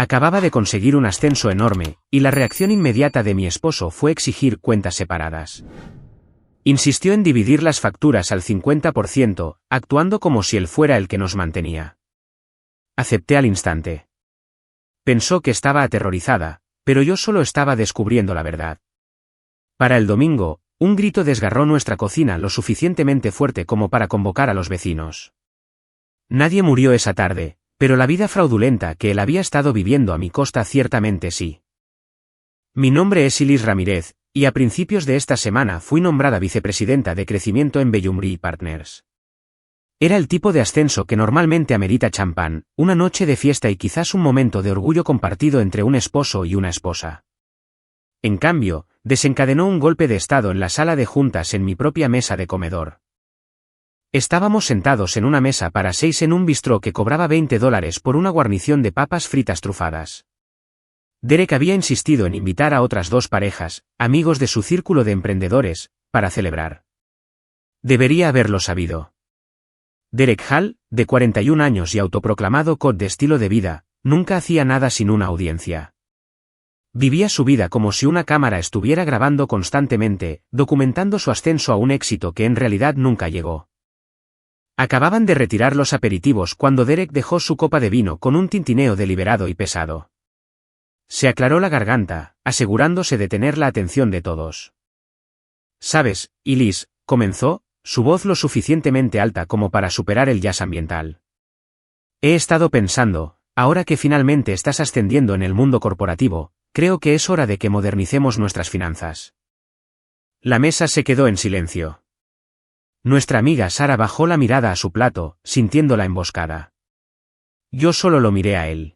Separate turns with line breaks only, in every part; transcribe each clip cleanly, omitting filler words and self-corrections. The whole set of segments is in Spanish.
Acababa de conseguir un ascenso enorme, y la reacción inmediata de mi esposo fue exigir cuentas separadas. Insistió en dividir las facturas al 50%, actuando como si él fuera el que nos mantenía. Acepté al instante. Pensó que estaba aterrorizada, pero yo solo estaba descubriendo la verdad. Para el domingo, un grito desgarró nuestra cocina lo suficientemente fuerte como para convocar a los vecinos. Nadie murió esa tarde, pero la vida fraudulenta que él había estado viviendo a mi costa ciertamente sí. Mi nombre es Ilis Ramírez, y a principios de esta semana fui nombrada vicepresidenta de crecimiento en Bellumri Partners. Era el tipo de ascenso que normalmente amerita champán, una noche de fiesta y quizás un momento de orgullo compartido entre un esposo y una esposa. En cambio, desencadenó un golpe de estado en la sala de juntas en mi propia mesa de comedor. Estábamos sentados en una mesa para 6 en un bistró que cobraba $20 por una guarnición de papas fritas trufadas. Derek había insistido en invitar a otras 2 parejas, amigos de su círculo de emprendedores, para celebrar. Debería haberlo sabido. Derek Hall, de 41 años y autoproclamado coach de estilo de vida, nunca hacía nada sin una audiencia. Vivía su vida como si una cámara estuviera grabando constantemente, documentando su ascenso a un éxito que en realidad nunca llegó. Acababan de retirar los aperitivos cuando Derek dejó su copa de vino con un tintineo deliberado y pesado. Se aclaró la garganta, asegurándose de tener la atención de todos. «¿Sabes, Ilis?», comenzó, su voz lo suficientemente alta como para superar el jazz ambiental. «He estado pensando, ahora que finalmente estás ascendiendo en el mundo corporativo, creo que es hora de que modernicemos nuestras finanzas». La mesa se quedó en silencio. Nuestra amiga Sara bajó la mirada a su plato, sintiendo la emboscada. Yo solo lo miré a él.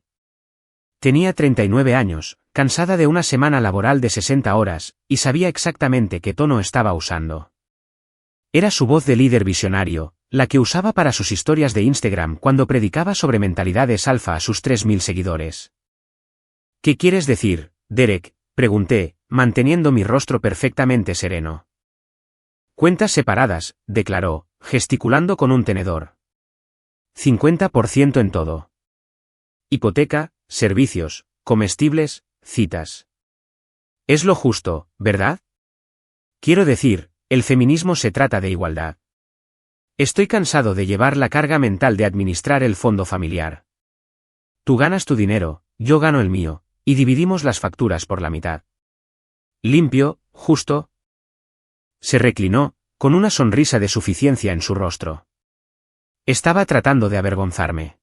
Tenía 39 años, cansada de una semana laboral de 60 horas, y sabía exactamente qué tono estaba usando. Era su voz de líder visionario, la que usaba para sus historias de Instagram cuando predicaba sobre mentalidades alfa a sus 3000 seguidores. «¿Qué quieres decir, Derek?», pregunté, manteniendo mi rostro perfectamente sereno. «Cuentas separadas», declaró, gesticulando con un tenedor. 50% en todo. Hipoteca, servicios, comestibles, citas. Es lo justo, ¿verdad? Quiero decir, el feminismo se trata de igualdad. Estoy cansado de llevar la carga mental de administrar el fondo familiar. Tú ganas tu dinero, yo gano el mío, y dividimos las facturas por la mitad. Limpio, justo. Se reclinó, con una sonrisa de suficiencia en su rostro. Estaba tratando de avergonzarme.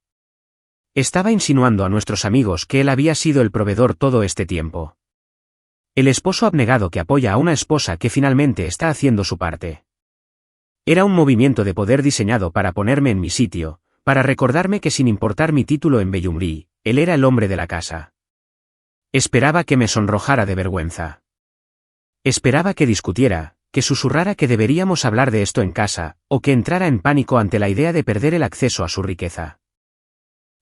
Estaba insinuando a nuestros amigos que él había sido el proveedor todo este tiempo. El esposo abnegado que apoya a una esposa que finalmente está haciendo su parte. Era un movimiento de poder diseñado para ponerme en mi sitio, para recordarme que sin importar mi título en Bellumri, él era el hombre de la casa. Esperaba que me sonrojara de vergüenza. Esperaba que discutiera, que susurrara que deberíamos hablar de esto en casa, o que entrara en pánico ante la idea de perder el acceso a su riqueza.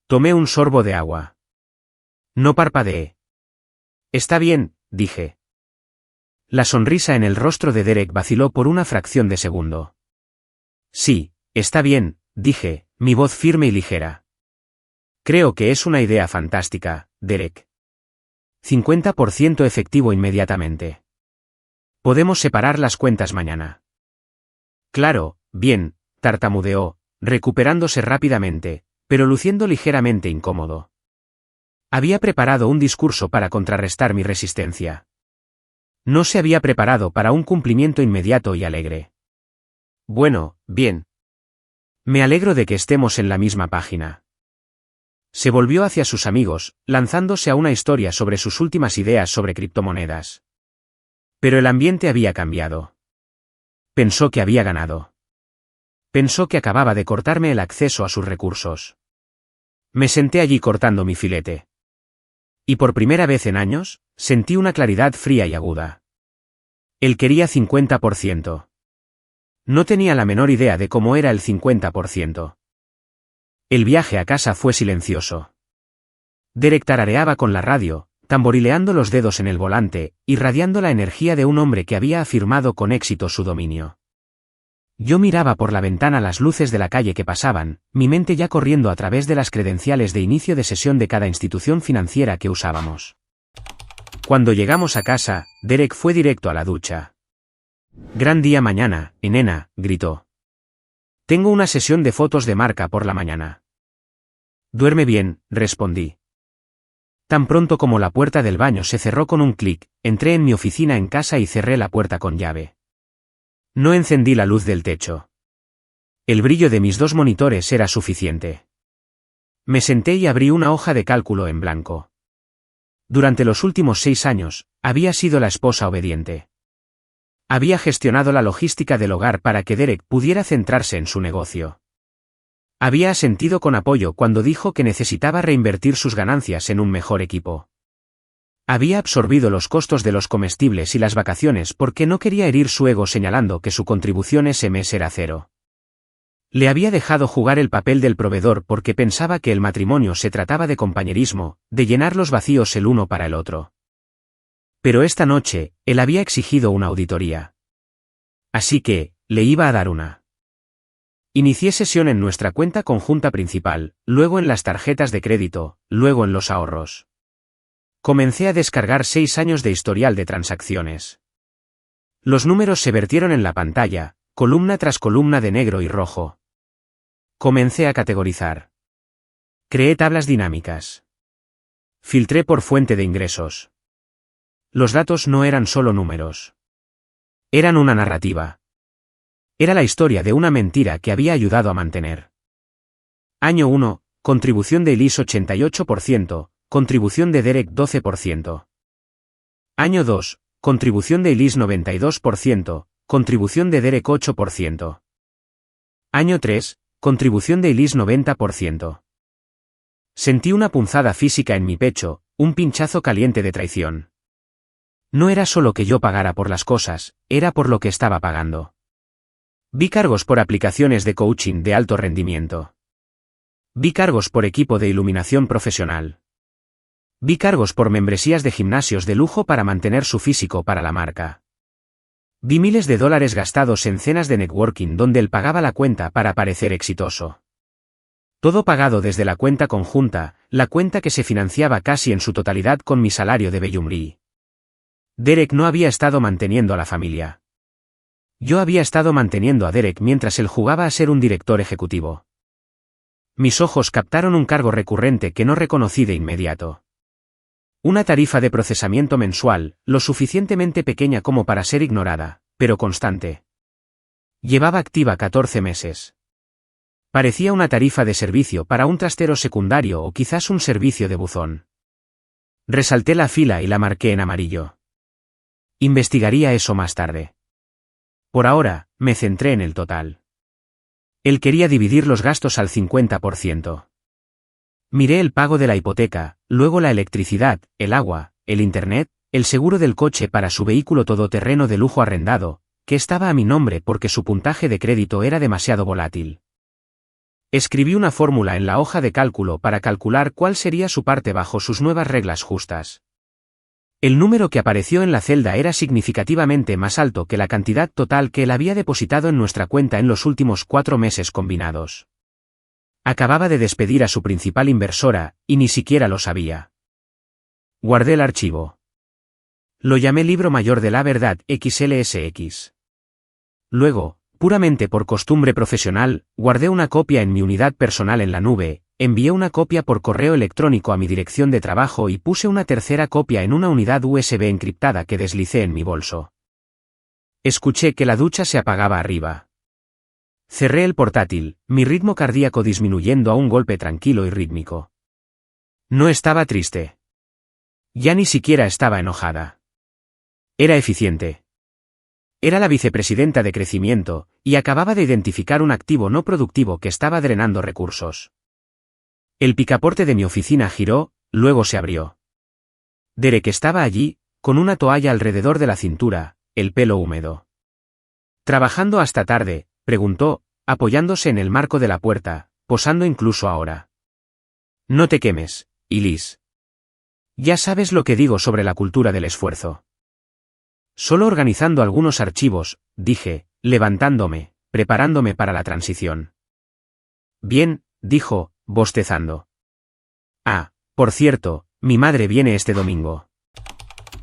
Tomé un sorbo de agua. No parpadeé. «Está bien», dije. La sonrisa en el rostro de Derek vaciló por una fracción de segundo. «Sí, está bien», dije, mi voz firme y ligera. «Creo que es una idea fantástica, Derek. 50% efectivo inmediatamente. Podemos separar las cuentas mañana». «Claro, bien», tartamudeó, recuperándose rápidamente, pero luciendo ligeramente incómodo. Había preparado un discurso para contrarrestar mi resistencia. No se había preparado para un cumplimiento inmediato y alegre. «Bueno, bien. Me alegro de que estemos en la misma página». Se volvió hacia sus amigos, lanzándose a una historia sobre sus últimas ideas sobre criptomonedas. Pero el ambiente había cambiado. Pensó que había ganado. Pensó que acababa de cortarme el acceso a sus recursos. Me senté allí cortando mi filete. Y por primera vez en años, sentí una claridad fría y aguda. Él quería 50%. No tenía la menor idea de cómo era el 50%. El viaje a casa fue silencioso. Derek tarareaba con la radio, tamborileando los dedos en el volante, irradiando la energía de un hombre que había afirmado con éxito su dominio. Yo miraba por la ventana las luces de la calle que pasaban, mi mente ya corriendo a través de las credenciales de inicio de sesión de cada institución financiera que usábamos. Cuando llegamos a casa, Derek fue directo a la ducha. «Gran día mañana, nena», gritó. «Tengo una sesión de fotos de marca por la mañana». «Duerme bien», respondí. Tan pronto como la puerta del baño se cerró con un clic, entré en mi oficina en casa y cerré la puerta con llave. No encendí la luz del techo. El brillo de mis 2 monitores era suficiente. Me senté y abrí una hoja de cálculo en blanco. Durante los últimos 6 años, había sido la esposa obediente. Había gestionado la logística del hogar para que Derek pudiera centrarse en su negocio. Había asentido con apoyo cuando dijo que necesitaba reinvertir sus ganancias en un mejor equipo. Había absorbido los costos de los comestibles y las vacaciones porque no quería herir su ego señalando que su contribución ese mes era 0. Le había dejado jugar el papel del proveedor porque pensaba que el matrimonio se trataba de compañerismo, de llenar los vacíos el uno para el otro. Pero esta noche, él había exigido una auditoría. Así que, le iba a dar una. Inicié sesión en nuestra cuenta conjunta principal, luego en las tarjetas de crédito, luego en los ahorros. Comencé a descargar 6 años de historial de transacciones. Los números se vertieron en la pantalla, columna tras columna de negro y rojo. Comencé a categorizar. Creé tablas dinámicas. Filtré por fuente de ingresos. Los datos no eran solo números. Eran una narrativa. Era la historia de una mentira que había ayudado a mantener. Año 1, contribución de Elise 88%. Contribución de Derek 12%. Año 2, contribución de Elise 92%, contribución de Derek 8%. Año 3, contribución de Elise 90%. Sentí una punzada física en mi pecho, un pinchazo caliente de traición. No era solo que yo pagara por las cosas, era por lo que estaba pagando. Vi cargos por aplicaciones de coaching de alto rendimiento. Vi cargos por equipo de iluminación profesional. Vi cargos por membresías de gimnasios de lujo para mantener su físico para la marca. Vi miles de dólares gastados en cenas de networking donde él pagaba la cuenta para parecer exitoso. Todo pagado desde la cuenta conjunta, la cuenta que se financiaba casi en su totalidad con mi salario de Bellumri. Derek no había estado manteniendo a la familia. Yo había estado manteniendo a Derek mientras él jugaba a ser un director ejecutivo. Mis ojos captaron un cargo recurrente que no reconocí de inmediato. Una tarifa de procesamiento mensual, lo suficientemente pequeña como para ser ignorada, pero constante. Llevaba activa 14 meses. Parecía una tarifa de servicio para un trastero secundario o quizás un servicio de buzón. Resalté la fila y la marqué en amarillo. Investigaría eso más tarde. Por ahora, me centré en el total. Él quería dividir los gastos al 50%. Miré el pago de la hipoteca, luego la electricidad, el agua, el internet, el seguro del coche para su vehículo todoterreno de lujo arrendado, que estaba a mi nombre porque su puntaje de crédito era demasiado volátil. Escribí una fórmula en la hoja de cálculo para calcular cuál sería su parte bajo sus nuevas reglas justas. El número que apareció en la celda era significativamente más alto que la cantidad total que él había depositado en nuestra cuenta en los últimos 4 meses combinados. Acababa de despedir a su principal inversora, y ni siquiera lo sabía. Guardé el archivo. Lo llamé Libro Mayor de la Verdad XLSX. Luego, puramente por costumbre profesional, guardé una copia en mi unidad personal en la nube, envié una copia por correo electrónico a mi dirección de trabajo y puse una tercera copia en una unidad USB encriptada que deslicé en mi bolso. Escuché que la ducha se apagaba arriba. Cerré el portátil, mi ritmo cardíaco disminuyendo a un golpe tranquilo y rítmico. No estaba triste. Ya ni siquiera estaba enojada. Era eficiente. Era la vicepresidenta de crecimiento, y acababa de identificar un activo no productivo que estaba drenando recursos. El picaporte de mi oficina giró, luego se abrió. Derek estaba allí, con una toalla alrededor de la cintura, el pelo húmedo. ¿Trabajando hasta tarde?, preguntó, apoyándose en el marco de la puerta, posando incluso ahora. No te quemes, Elise. Ya sabes lo que digo sobre la cultura del esfuerzo. Solo organizando algunos archivos, dije, levantándome, preparándome para la transición. Bien, dijo, bostezando. Ah, por cierto, mi madre viene este domingo.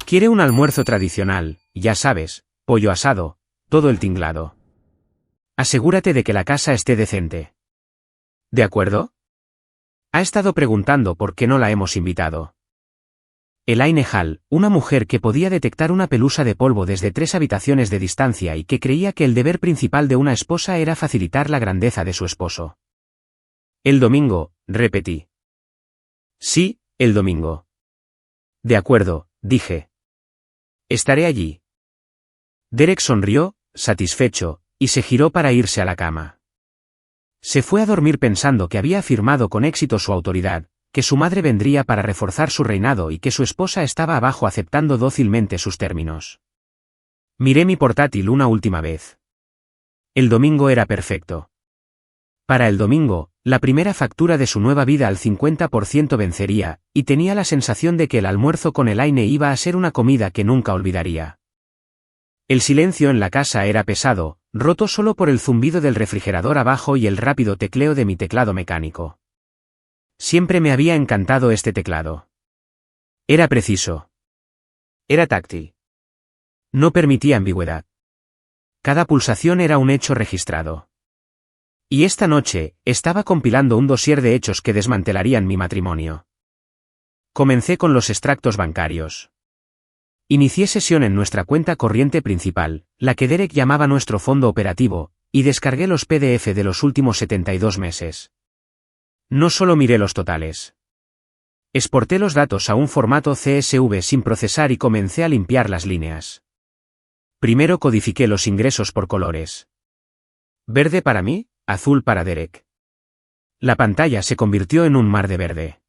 Quiere un almuerzo tradicional, ya sabes, pollo asado, todo el tinglado. Asegúrate de que la casa esté decente. ¿De acuerdo? Ha estado preguntando por qué no la hemos invitado. Elaine Hall, una mujer que podía detectar una pelusa de polvo desde 3 habitaciones de distancia y que creía que el deber principal de una esposa era facilitar la grandeza de su esposo. El domingo, repetí. Sí, el domingo. De acuerdo, dije. Estaré allí. Derek sonrió, satisfecho, y se giró para irse a la cama. Se fue a dormir pensando que había afirmado con éxito su autoridad, que su madre vendría para reforzar su reinado y que su esposa estaba abajo aceptando dócilmente sus términos. Miré mi portátil una última vez. El domingo era perfecto. Para el domingo, la primera factura de su nueva vida al 50% vencería, y tenía la sensación de que el almuerzo con Elaine iba a ser una comida que nunca olvidaría. El silencio en la casa era pesado, roto solo por el zumbido del refrigerador abajo y el rápido tecleo de mi teclado mecánico. Siempre me había encantado este teclado. Era preciso. Era táctil. No permitía ambigüedad. Cada pulsación era un hecho registrado. Y esta noche, estaba compilando un dossier de hechos que desmantelarían mi matrimonio. Comencé con los extractos bancarios. Inicié sesión en nuestra cuenta corriente principal, la que Derek llamaba nuestro fondo operativo, y descargué los PDF de los últimos 72 meses. No solo miré los totales. Exporté los datos a un formato CSV sin procesar y comencé a limpiar las líneas. Primero codifiqué los ingresos por colores. Verde para mí, azul para Derek. La pantalla se convirtió en un mar de verde.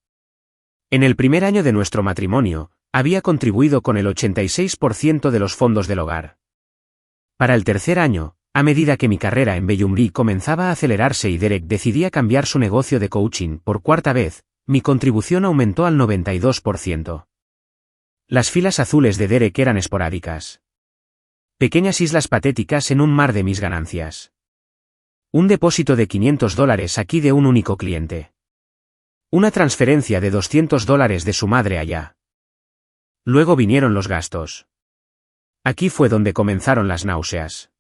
En el primer año de nuestro matrimonio, había contribuido con el 86% de los fondos del hogar. Para el tercer año, a medida que mi carrera en Bellumri comenzaba a acelerarse y Derek decidía cambiar su negocio de coaching por cuarta vez, mi contribución aumentó al 92%. Las filas azules de Derek eran esporádicas. Pequeñas islas patéticas en un mar de mis ganancias. Un depósito de $500 aquí de un único cliente. Una transferencia de $200 de su madre allá. Luego vinieron los gastos. Aquí fue donde comenzaron las náuseas.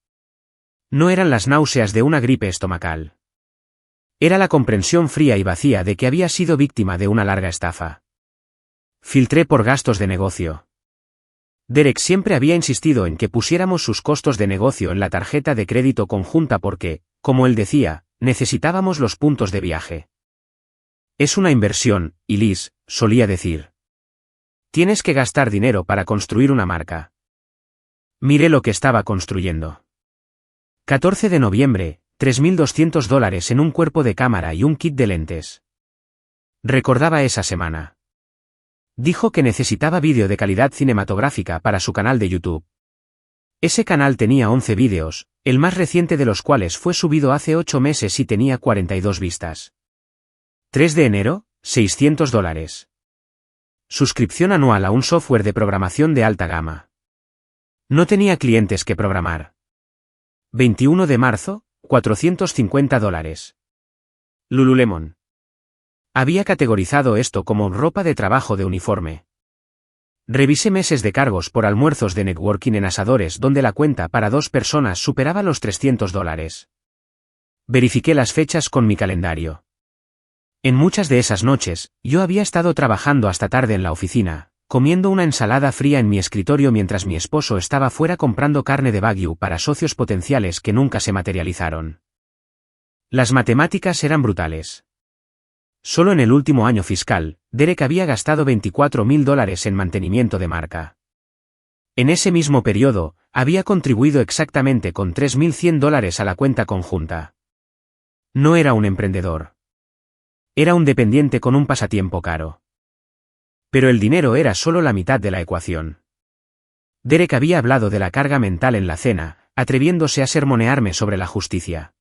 No eran las náuseas de una gripe estomacal. Era la comprensión fría y vacía de que había sido víctima de una larga estafa. Filtré por gastos de negocio. Derek siempre había insistido en que pusiéramos sus costos de negocio en la tarjeta de crédito conjunta porque, como él decía, necesitábamos los puntos de viaje. Es una inversión, y Liz, solía decir. Tienes que gastar dinero para construir una marca. Miré lo que estaba construyendo. 14 de noviembre, $3.200 en un cuerpo de cámara y un kit de lentes. Recordaba esa semana. Dijo que necesitaba vídeo de calidad cinematográfica para su canal de YouTube. Ese canal tenía 11 vídeos, el más reciente de los cuales fue subido hace 8 meses y tenía 42 vistas. 3 de enero, $600. Suscripción anual a un software de programación de alta gama. No tenía clientes que programar. 21 de marzo, $450. Lululemon. Había categorizado esto como ropa de trabajo de uniforme. Revisé meses de cargos por almuerzos de networking en asadores donde la cuenta para 2 personas superaba los $300. Verifiqué las fechas con mi calendario. En muchas de esas noches, yo había estado trabajando hasta tarde en la oficina, comiendo una ensalada fría en mi escritorio mientras mi esposo estaba fuera comprando carne de Wagyu para socios potenciales que nunca se materializaron. Las matemáticas eran brutales. Solo en el último año fiscal, Derek había gastado $24.000 en mantenimiento de marca. En ese mismo periodo, había contribuido exactamente con $3.100 a la cuenta conjunta. No era un emprendedor. Era un dependiente con un pasatiempo caro. Pero el dinero era solo la mitad de la ecuación. Derek había hablado de la carga mental en la cena, atreviéndose a sermonearme sobre la justicia.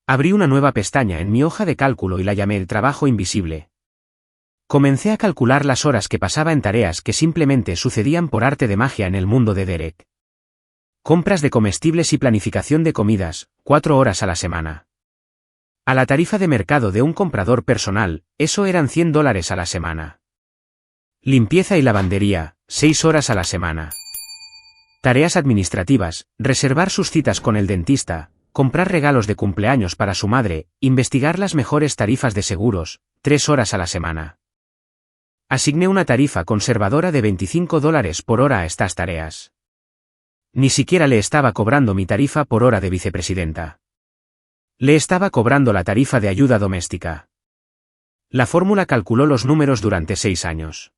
Abrí una nueva pestaña en mi hoja de cálculo y la llamé el trabajo invisible. Comencé a calcular las horas que pasaba en tareas que simplemente sucedían por arte de magia en el mundo de Derek. Compras de comestibles y planificación de comidas, 4 horas a la semana. A la tarifa de mercado de un comprador personal, eso eran $100 a la semana. Limpieza y lavandería, 6 horas a la semana. Tareas administrativas, reservar sus citas con el dentista, comprar regalos de cumpleaños para su madre, investigar las mejores tarifas de seguros, 3 horas a la semana. Asigné una tarifa conservadora de $25 por hora a estas tareas. Ni siquiera le estaba cobrando mi tarifa por hora de vicepresidenta. Le estaba cobrando la tarifa de ayuda doméstica. La fórmula calculó los números durante 6 años.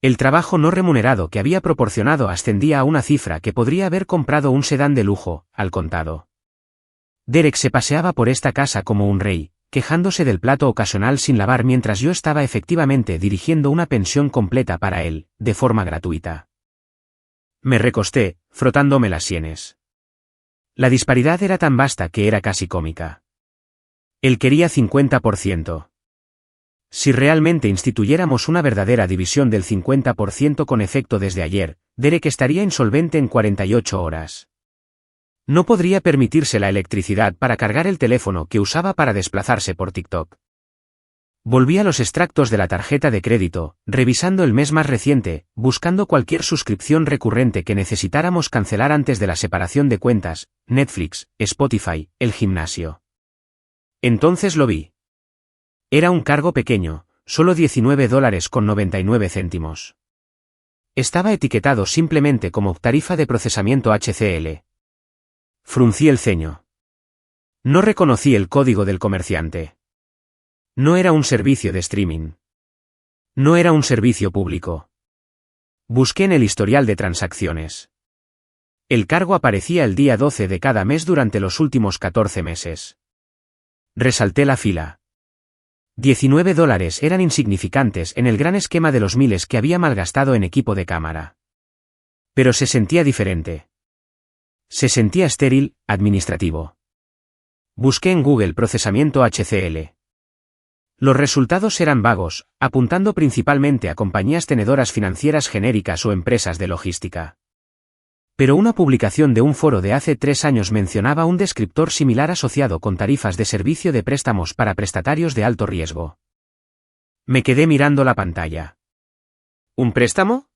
El trabajo no remunerado que había proporcionado ascendía a una cifra que podría haber comprado un sedán de lujo, al contado. Derek se paseaba por esta casa como un rey, quejándose del plato ocasional sin lavar mientras yo estaba efectivamente dirigiendo una pensión completa para él, de forma gratuita. Me recosté, frotándome las sienes. La disparidad era tan vasta que era casi cómica. Él quería 50%. Si realmente instituyéramos una verdadera división del 50% con efecto desde ayer, Derek estaría insolvente en 48 horas. No podría permitirse la electricidad para cargar el teléfono que usaba para desplazarse por TikTok. Volví a los extractos de la tarjeta de crédito, revisando el mes más reciente, buscando cualquier suscripción recurrente que necesitáramos cancelar antes de la separación de cuentas, Netflix, Spotify, el gimnasio. Entonces lo vi. Era un cargo pequeño, solo $19.99. Estaba etiquetado simplemente como tarifa de procesamiento HCL. Fruncí el ceño. No reconocí el código del comerciante. No era un servicio de streaming. No era un servicio público. Busqué en el historial de transacciones. El cargo aparecía el día 12 de cada mes durante los últimos 14 meses. Resalté la fila. $19 eran insignificantes en el gran esquema de los miles que había malgastado en equipo de cámara. Pero se sentía diferente. Se sentía estéril, administrativo. Busqué en Google procesamiento HCL. Los resultados eran vagos, apuntando principalmente a compañías tenedoras financieras genéricas o empresas de logística. Pero una publicación de un foro de hace 3 años mencionaba un descriptor similar asociado con tarifas de servicio de préstamos para prestatarios de alto riesgo. Me quedé mirando la pantalla. ¿Un préstamo?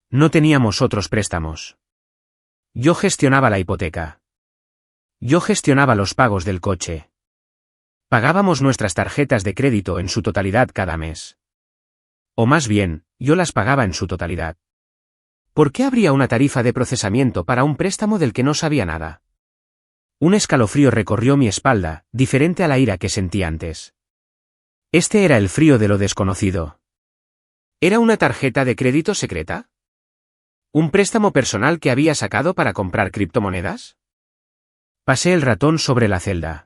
No teníamos otros préstamos. Yo gestionaba la hipoteca. Yo gestionaba los pagos del coche. Pagábamos nuestras tarjetas de crédito en su totalidad cada mes. O más bien, yo las pagaba en su totalidad. ¿Por qué habría una tarifa de procesamiento para un préstamo del que no sabía nada? Un escalofrío recorrió mi espalda, diferente a la ira que sentí antes. Este era el frío de lo desconocido. ¿Era una tarjeta de crédito secreta? ¿Un préstamo personal que había sacado para comprar criptomonedas? Pasé el ratón sobre la celda.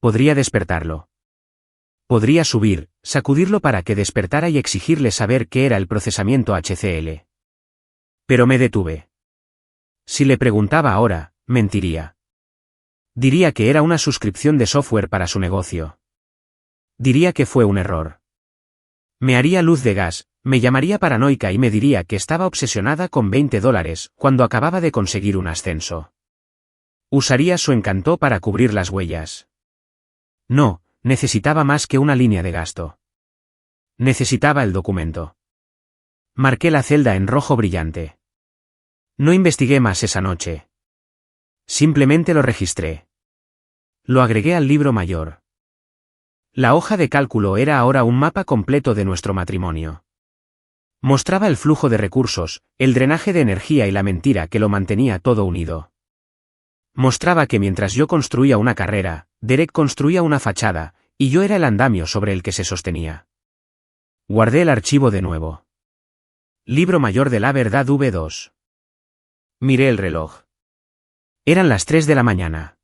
Podría despertarlo. Podría subir, sacudirlo para que despertara y exigirle saber qué era el procesamiento HCL. Pero me detuve. Si le preguntaba ahora, mentiría. Diría que era una suscripción de software para su negocio. Diría que fue un error. Me haría luz de gas, me llamaría paranoica y me diría que estaba obsesionada con $20 cuando acababa de conseguir un ascenso. Usaría su encanto para cubrir las huellas. No, necesitaba más que una línea de gasto. Necesitaba el documento. Marqué la celda en rojo brillante. No investigué más esa noche. Simplemente lo registré. Lo agregué al libro mayor. La hoja de cálculo era ahora un mapa completo de nuestro matrimonio. Mostraba el flujo de recursos, el drenaje de energía y la mentira que lo mantenía todo unido. Mostraba que mientras yo construía una carrera, Derek construía una fachada, y yo era el andamio sobre el que se sostenía. Guardé el archivo de nuevo. Libro mayor de la verdad V2. Miré el reloj. Eran las 3 de la mañana.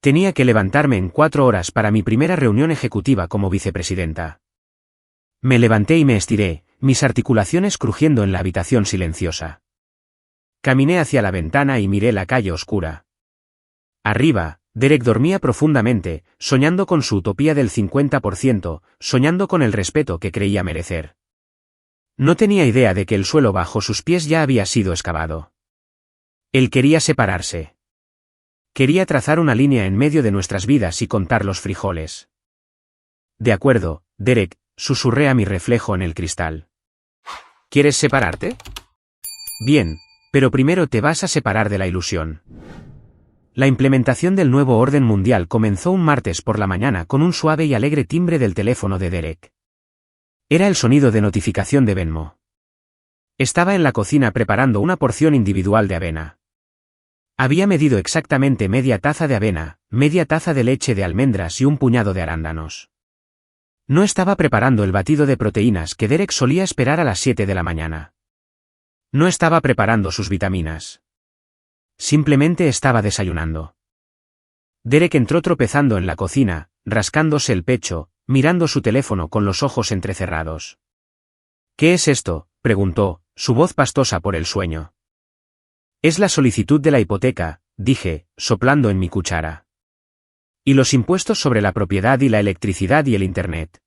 Tenía que levantarme en 4 horas para mi primera reunión ejecutiva como vicepresidenta. Me levanté y me estiré, mis articulaciones crujiendo en la habitación silenciosa. Caminé hacia la ventana y miré la calle oscura. Arriba, Derek dormía profundamente, soñando con su utopía del 50%, soñando con el respeto que creía merecer. No tenía idea de que el suelo bajo sus pies ya había sido excavado. Él quería separarse. Quería trazar una línea en medio de nuestras vidas y contar los frijoles. De acuerdo, Derek, susurré a mi reflejo en el cristal. ¿Quieres separarte? Bien, pero primero te vas a separar de la ilusión. La implementación del nuevo orden mundial comenzó un martes por la mañana con un suave y alegre timbre del teléfono de Derek. Era el sonido de notificación de Venmo. Estaba en la cocina preparando una porción individual de avena. Había medido exactamente media taza de avena, media taza de leche de almendras y un puñado de arándanos. No estaba preparando el batido de proteínas que Derek solía esperar a las 7 de la mañana. No estaba preparando sus vitaminas. Simplemente estaba desayunando. Derek entró tropezando en la cocina, rascándose el pecho, mirando su teléfono con los ojos entrecerrados. ¿Qué es esto?, preguntó, su voz pastosa por el sueño. Es la solicitud de la hipoteca, dije, soplando en mi cuchara. Y los impuestos sobre la propiedad y la electricidad y el Internet.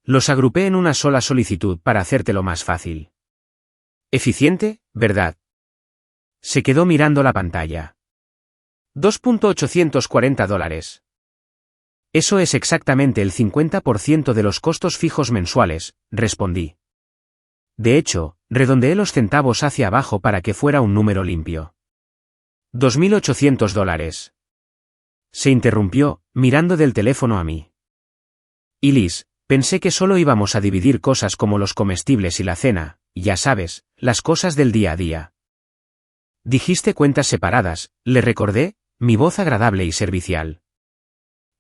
Los agrupé en una sola solicitud para hacértelo más fácil. Eficiente, ¿verdad? Se quedó mirando la pantalla. $2.840. Eso es exactamente el 50% de los costos fijos mensuales, respondí. De hecho, redondeé los centavos hacia abajo para que fuera un número limpio. $2.800. Se interrumpió, mirando del teléfono a mí. Y Liz, pensé que solo íbamos a dividir cosas como los comestibles y la cena, ya sabes, las cosas del día a día. Dijiste cuentas separadas, le recordé, mi voz agradable y servicial.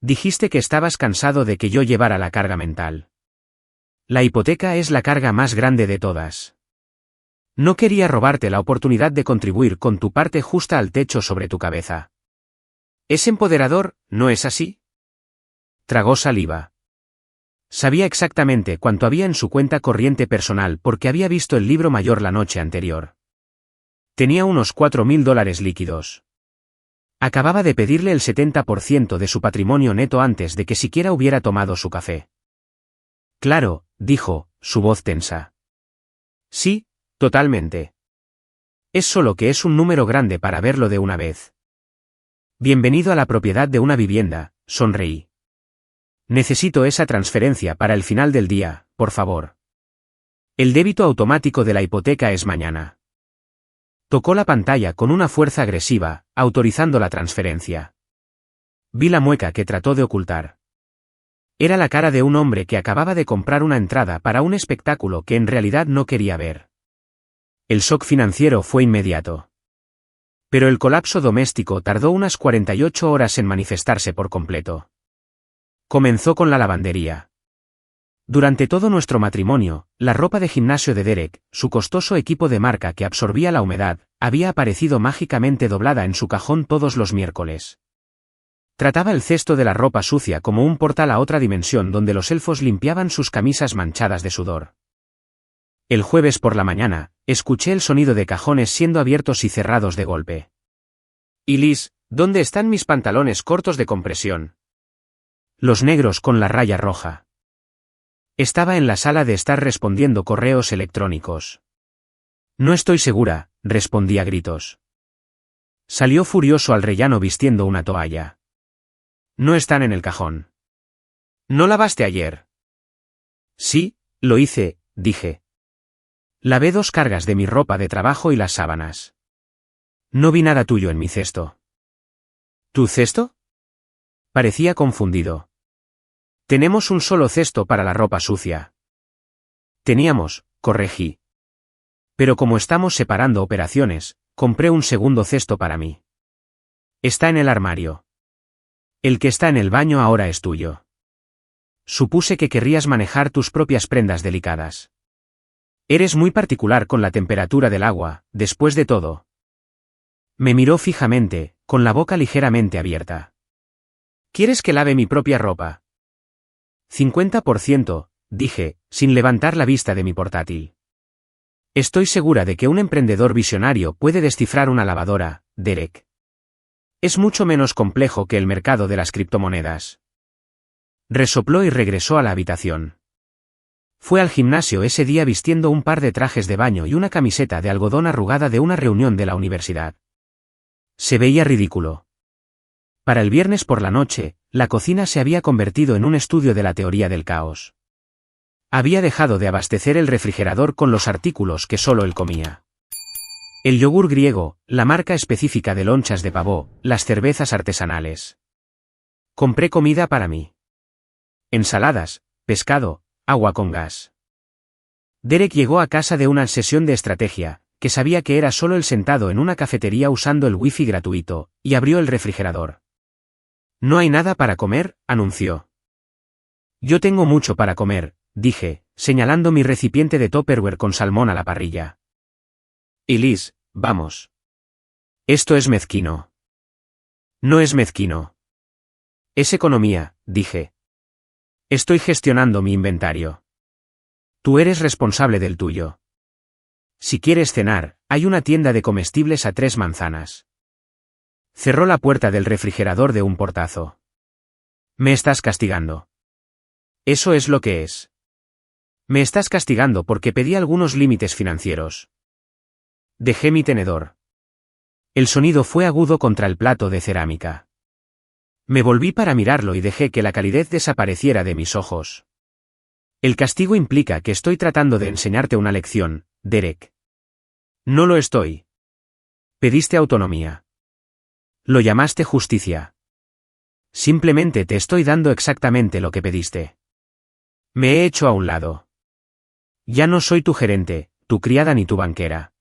Dijiste que estabas cansado de que yo llevara la carga mental. La hipoteca es la carga más grande de todas. No quería robarte la oportunidad de contribuir con tu parte justa al techo sobre tu cabeza. Es empoderador, ¿no es así? Tragó saliva. Sabía exactamente cuánto había en su cuenta corriente personal porque había visto el libro mayor la noche anterior. Tenía unos $4.000 líquidos. Acababa de pedirle el 70% de su patrimonio neto antes de que siquiera hubiera tomado su café. Claro, dijo, su voz tensa. Sí, totalmente. Es solo que es un número grande para verlo de una vez. Bienvenido a la propiedad de una vivienda, sonreí. Necesito esa transferencia para el final del día, por favor. El débito automático de la hipoteca es mañana. Tocó la pantalla con una fuerza agresiva, autorizando la transferencia. Vi la mueca que trató de ocultar. Era la cara de un hombre que acababa de comprar una entrada para un espectáculo que en realidad no quería ver. El shock financiero fue inmediato. Pero el colapso doméstico tardó unas 48 horas en manifestarse por completo. Comenzó con la lavandería. Durante todo nuestro matrimonio, la ropa de gimnasio de Derek, su costoso equipo de marca que absorbía la humedad, había aparecido mágicamente doblada en su cajón todos los miércoles. Trataba el cesto de la ropa sucia como un portal a otra dimensión donde los elfos limpiaban sus camisas manchadas de sudor. El jueves por la mañana, escuché el sonido de cajones siendo abiertos y cerrados de golpe. Y Liz, ¿dónde están mis pantalones cortos de compresión? Los negros con la raya roja. Estaba en la sala de estar respondiendo correos electrónicos. No estoy segura, respondí a gritos. Salió furioso al rellano vistiendo una toalla. No están en el cajón. ¿No lavaste ayer? Sí, lo hice, dije. Lavé 2 cargas de mi ropa de trabajo y las sábanas. No vi nada tuyo en mi cesto. ¿Tu cesto? Parecía confundido. Tenemos un solo cesto para la ropa sucia. Teníamos, corregí. Pero como estamos separando operaciones, compré un segundo cesto para mí. Está en el armario. El que está en el baño ahora es tuyo. Supuse que querrías manejar tus propias prendas delicadas. Eres muy particular con la temperatura del agua, después de todo. Me miró fijamente, con la boca ligeramente abierta. ¿Quieres que lave mi propia ropa? 50%, dije, sin levantar la vista de mi portátil. Estoy segura de que un emprendedor visionario puede descifrar una lavadora, Derek. Es mucho menos complejo que el mercado de las criptomonedas. Resopló y regresó a la habitación. Fue al gimnasio ese día vistiendo un par de trajes de baño y una camiseta de algodón arrugada de una reunión de la universidad. Se veía ridículo. Para el viernes por la noche, la cocina se había convertido en un estudio de la teoría del caos. Había dejado de abastecer el refrigerador con los artículos que solo él comía. El yogur griego, la marca específica de lonchas de pavó, las cervezas artesanales. Compré comida para mí. Ensaladas, pescado, agua con gas. Derek llegó a casa de una sesión de estrategia, que sabía que era solo él sentado en una cafetería usando el wifi gratuito, y abrió el refrigerador. «No hay nada para comer», anunció. «Yo tengo mucho para comer», dije, señalando mi recipiente de Tupperware con salmón a la parrilla. «Y Liz, vamos». «Esto es mezquino». «No es mezquino. Es economía», dije. «Estoy gestionando mi inventario. Tú eres responsable del tuyo. Si quieres cenar, hay una tienda de comestibles a 3 manzanas». Cerró la puerta del refrigerador de un portazo. «Me estás castigando». «Eso es lo que es. Me estás castigando porque pedí algunos límites financieros». Dejé mi tenedor. El sonido fue agudo contra el plato de cerámica. Me volví para mirarlo y dejé que la calidez desapareciera de mis ojos. «El castigo implica que estoy tratando de enseñarte una lección, Derek». «No lo estoy. Pediste autonomía. Lo llamaste justicia. Simplemente te estoy dando exactamente lo que pediste. Me he hecho a un lado. Ya no soy tu gerente, tu criada ni tu banquera.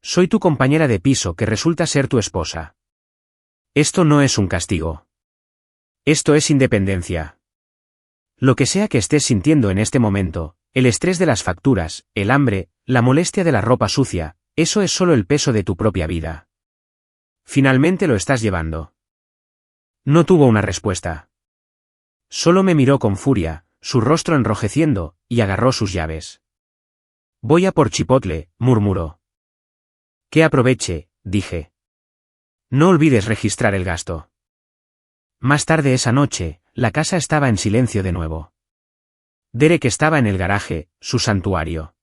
Soy tu compañera de piso que resulta ser tu esposa. Esto no es un castigo. Esto es independencia. Lo que sea que estés sintiendo en este momento, el estrés de las facturas, el hambre, la molestia de la ropa sucia, eso es solo el peso de tu propia vida. Finalmente lo estás llevando». No tuvo una respuesta. Solo me miró con furia, su rostro enrojeciendo, y agarró sus llaves. «Voy a por Chipotle», murmuró. «Que aproveche», dije. «No olvides registrar el gasto». Más tarde esa noche, la casa estaba en silencio de nuevo. Derek estaba en el garaje, su santuario.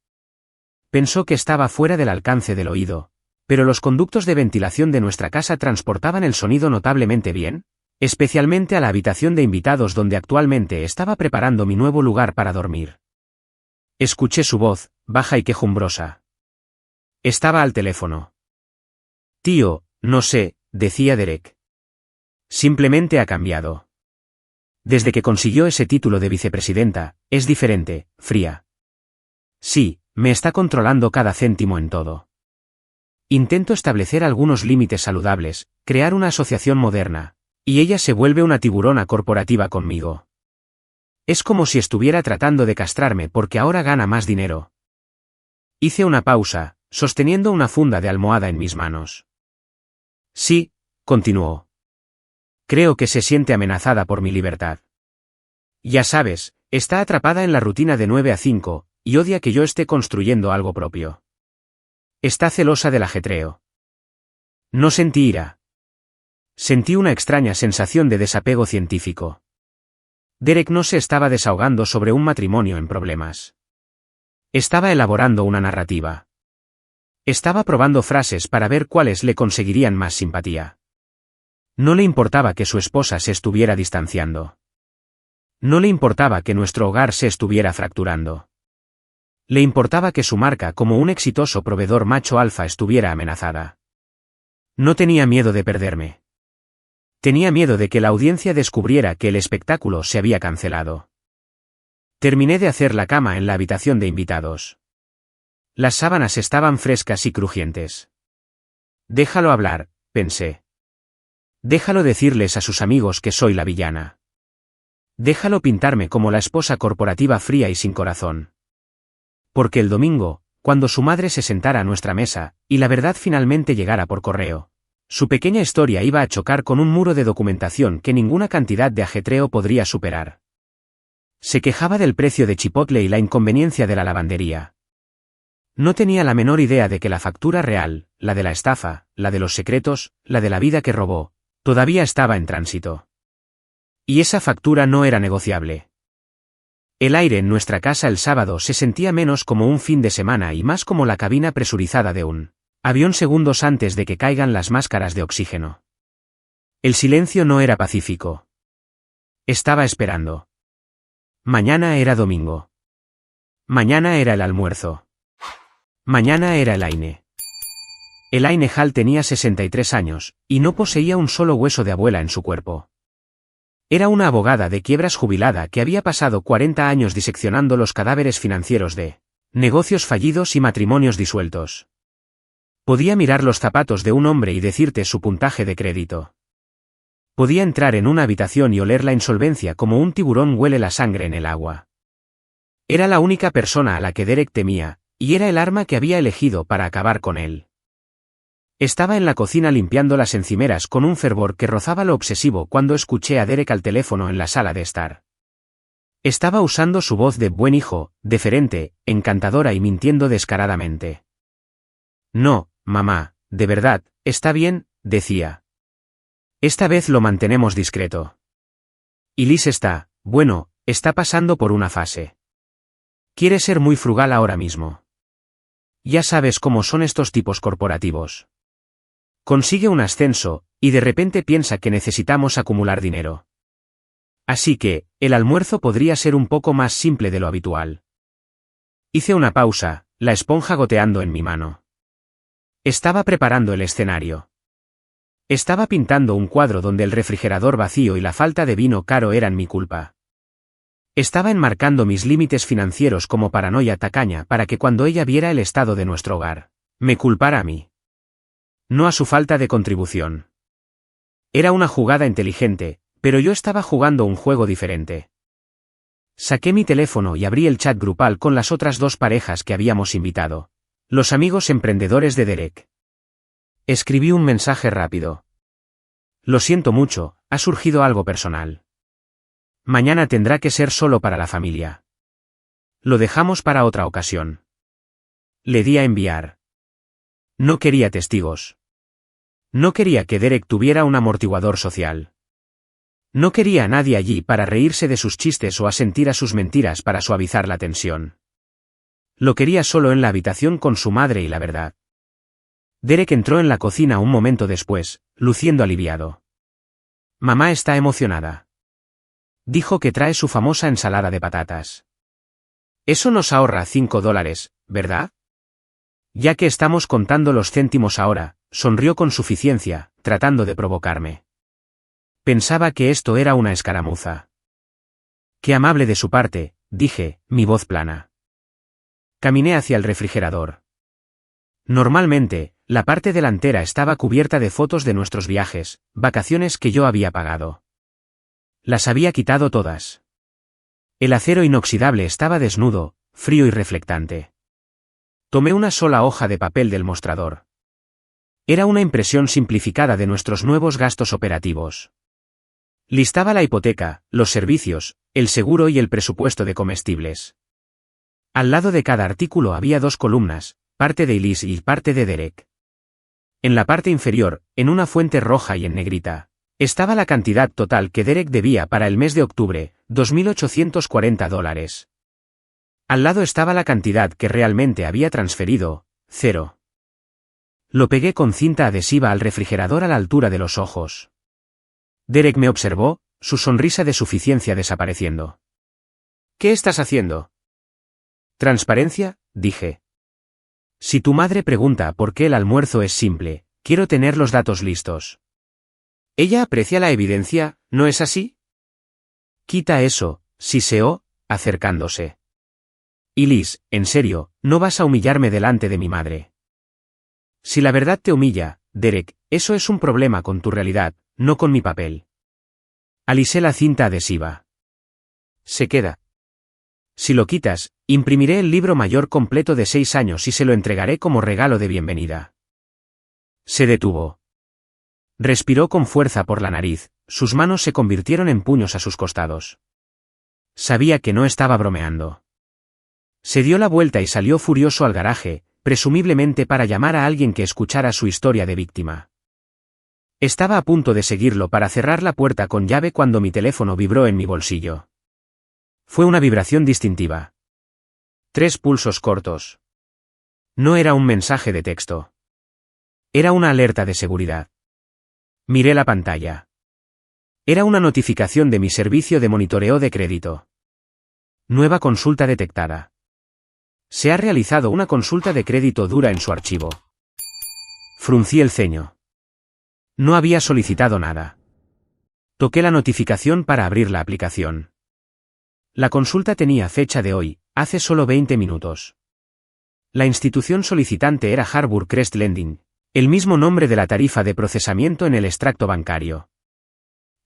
Pensó que estaba fuera del alcance del oído, pero los conductos de ventilación de nuestra casa transportaban el sonido notablemente bien, especialmente a la habitación de invitados donde actualmente estaba preparando mi nuevo lugar para dormir. Escuché su voz, baja y quejumbrosa. Estaba al teléfono. «Tío, no sé», decía Derek. «Simplemente ha cambiado. Desde que consiguió ese título de vicepresidenta, es diferente, fría. Sí, me está controlando cada céntimo en todo. Intento establecer algunos límites saludables, crear una asociación moderna, y ella se vuelve una tiburona corporativa conmigo. Es como si estuviera tratando de castrarme porque ahora gana más dinero». Hice una pausa, sosteniendo una funda de almohada en mis manos. «Sí», continuó. «Creo que se siente amenazada por mi libertad. Ya sabes, está atrapada en la rutina de 9 a 5, y odia que yo esté construyendo algo propio. Está celosa del ajetreo». No sentí ira. Sentí una extraña sensación de desapego científico. Derek no se estaba desahogando sobre un matrimonio en problemas. Estaba elaborando una narrativa. Estaba probando frases para ver cuáles le conseguirían más simpatía. No le importaba que su esposa se estuviera distanciando. No le importaba que nuestro hogar se estuviera fracturando. Le importaba que su marca como un exitoso proveedor macho alfa estuviera amenazada. No tenía miedo de perderme. Tenía miedo de que la audiencia descubriera que el espectáculo se había cancelado. Terminé de hacer la cama en la habitación de invitados. Las sábanas estaban frescas y crujientes. «Déjalo hablar», pensé. «Déjalo decirles a sus amigos que soy la villana. Déjalo pintarme como la esposa corporativa fría y sin corazón». Porque el domingo, cuando su madre se sentara a nuestra mesa, y la verdad finalmente llegara por correo, su pequeña historia iba a chocar con un muro de documentación que ninguna cantidad de ajetreo podría superar. Se quejaba del precio de Chipotle y la inconveniencia de la lavandería. No tenía la menor idea de que la factura real, la de la estafa, la de los secretos, la de la vida que robó, todavía estaba en tránsito. Y esa factura no era negociable. El aire en nuestra casa el sábado se sentía menos como un fin de semana y más como la cabina presurizada de un avión segundos antes de que caigan las máscaras de oxígeno. El silencio no era pacífico. Estaba esperando. Mañana era domingo. Mañana era el almuerzo. Mañana era Elaine. Elaine Hall tenía 63 años, y no poseía un solo hueso de abuela en su cuerpo. Era una abogada de quiebras jubilada que había pasado 40 años diseccionando los cadáveres financieros de negocios fallidos y matrimonios disueltos. Podía mirar los zapatos de un hombre y decirte su puntaje de crédito. Podía entrar en una habitación y oler la insolvencia como un tiburón huele la sangre en el agua. Era la única persona a la que Derek temía, y era el arma que había elegido para acabar con él. Estaba en la cocina limpiando las encimeras con un fervor que rozaba lo obsesivo cuando escuché a Derek al teléfono en la sala de estar. Estaba usando su voz de buen hijo, deferente, encantadora y mintiendo descaradamente. No, mamá, de verdad, está bien, decía. Esta vez lo mantenemos discreto. Y Liz está pasando por una fase. Quiere ser muy frugal ahora mismo. Ya sabes cómo son estos tipos corporativos. Consigue un ascenso, y de repente piensa que necesitamos acumular dinero. Así que, el almuerzo podría ser un poco más simple de lo habitual. Hice una pausa, la esponja goteando en mi mano. Estaba preparando el escenario. Estaba pintando un cuadro donde el refrigerador vacío y la falta de vino caro eran mi culpa. Estaba enmarcando mis límites financieros como paranoia tacaña para que cuando ella viera el estado de nuestro hogar, me culpara a mí. No a su falta de contribución. Era una jugada inteligente, pero yo estaba jugando un juego diferente. Saqué mi teléfono y abrí el chat grupal con las otras dos parejas que habíamos invitado. Los amigos emprendedores de Derek. Escribí un mensaje rápido. Lo siento mucho, ha surgido algo personal. Mañana tendrá que ser solo para la familia. Lo dejamos para otra ocasión. Le di a enviar. No quería testigos. No quería que Derek tuviera un amortiguador social. No quería a nadie allí para reírse de sus chistes o asentir a sus mentiras para suavizar la tensión. Lo quería solo en la habitación con su madre y la verdad. Derek entró en la cocina un momento después, luciendo aliviado. Mamá está emocionada. Dijo que trae su famosa ensalada de patatas. Eso nos ahorra $5, ¿verdad? Ya que estamos contando los céntimos ahora, sonrió con suficiencia, tratando de provocarme. Pensaba que esto era una escaramuza. Qué amable de su parte, dije, mi voz plana. Caminé hacia el refrigerador. Normalmente, la parte delantera estaba cubierta de fotos de nuestros viajes, vacaciones que yo había pagado. Las había quitado todas. El acero inoxidable estaba desnudo, frío y reflectante. Tomé una sola hoja de papel del mostrador. Era una impresión simplificada de nuestros nuevos gastos operativos. Listaba la hipoteca, los servicios, el seguro y el presupuesto de comestibles. Al lado de cada artículo había dos columnas, parte de Elise y parte de Derek. En la parte inferior, en una fuente roja y en negrita, estaba la cantidad total que Derek debía para el mes de octubre, $2.840. Al lado estaba la cantidad que realmente había transferido, 0. Lo pegué con cinta adhesiva al refrigerador a la altura de los ojos. Derek me observó, su sonrisa de suficiencia desapareciendo. ¿Qué estás haciendo? Transparencia, dije. Si tu madre pregunta por qué el almuerzo es simple, quiero tener los datos listos. Ella aprecia la evidencia, ¿no es así? Quita eso, siseó, acercándose. Y Liz, en serio, no vas a humillarme delante de mi madre. Si la verdad te humilla, Derek, eso es un problema con tu realidad, no con mi papel. Alisé la cinta adhesiva. Se queda. Si lo quitas, imprimiré el libro mayor completo de 6 años y se lo entregaré como regalo de bienvenida. Se detuvo. Respiró con fuerza por la nariz, sus manos se convirtieron en puños a sus costados. Sabía que no estaba bromeando. Se dio la vuelta y salió furioso al garaje, presumiblemente para llamar a alguien que escuchara su historia de víctima. Estaba a punto de seguirlo para cerrar la puerta con llave cuando mi teléfono vibró en mi bolsillo. Fue una vibración distintiva. 3 pulsos cortos. No era un mensaje de texto. Era una alerta de seguridad. Miré la pantalla. Era una notificación de mi servicio de monitoreo de crédito. Nueva consulta detectada. Se ha realizado una consulta de crédito dura en su archivo. Fruncí el ceño. No había solicitado nada. Toqué la notificación para abrir la aplicación. La consulta tenía fecha de hoy, hace solo 20 minutos. La institución solicitante era Harbour Crest Lending, el mismo nombre de la tarifa de procesamiento en el extracto bancario.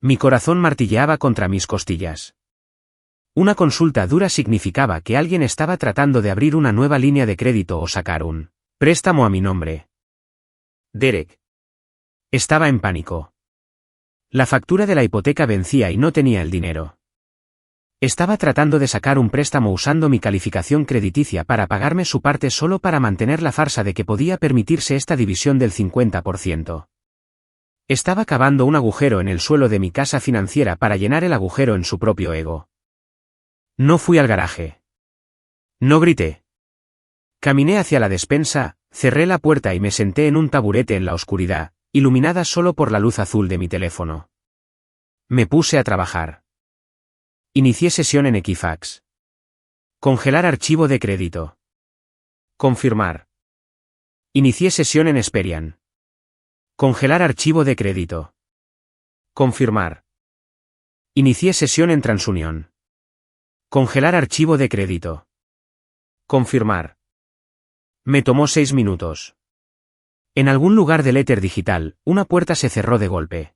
Mi corazón martilleaba contra mis costillas. Una consulta dura significaba que alguien estaba tratando de abrir una nueva línea de crédito o sacar un préstamo a mi nombre. Derek. Estaba en pánico. La factura de la hipoteca vencía y no tenía el dinero. Estaba tratando de sacar un préstamo usando mi calificación crediticia para pagarme su parte solo para mantener la farsa de que podía permitirse esta división del 50%. Estaba cavando un agujero en el suelo de mi casa financiera para llenar el agujero en su propio ego. No fui al garaje. No grité. Caminé hacia la despensa, cerré la puerta y me senté en un taburete en la oscuridad, iluminada solo por la luz azul de mi teléfono. Me puse a trabajar. Inicié sesión en Equifax. Congelar archivo de crédito. Confirmar. Inicié sesión en Experian. Congelar archivo de crédito. Confirmar. Inicié sesión en TransUnion. Congelar archivo de crédito. Confirmar. Me tomó 6 minutos. En algún lugar del éter digital, una puerta se cerró de golpe.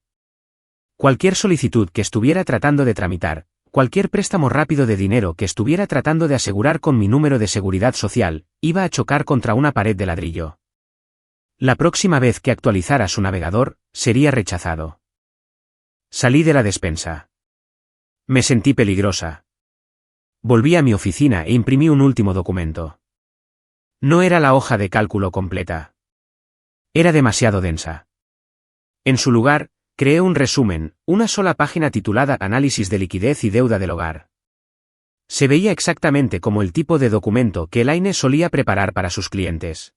Cualquier solicitud que estuviera tratando de tramitar, cualquier préstamo rápido de dinero que estuviera tratando de asegurar con mi número de seguridad social, iba a chocar contra una pared de ladrillo. La próxima vez que actualizara su navegador, sería rechazado. Salí de la despensa. Me sentí peligrosa. Volví a mi oficina e imprimí un último documento. No era la hoja de cálculo completa. Era demasiado densa. En su lugar, creé un resumen, una sola página titulada Análisis de liquidez y deuda del hogar. Se veía exactamente como el tipo de documento que Elaine solía preparar para sus clientes.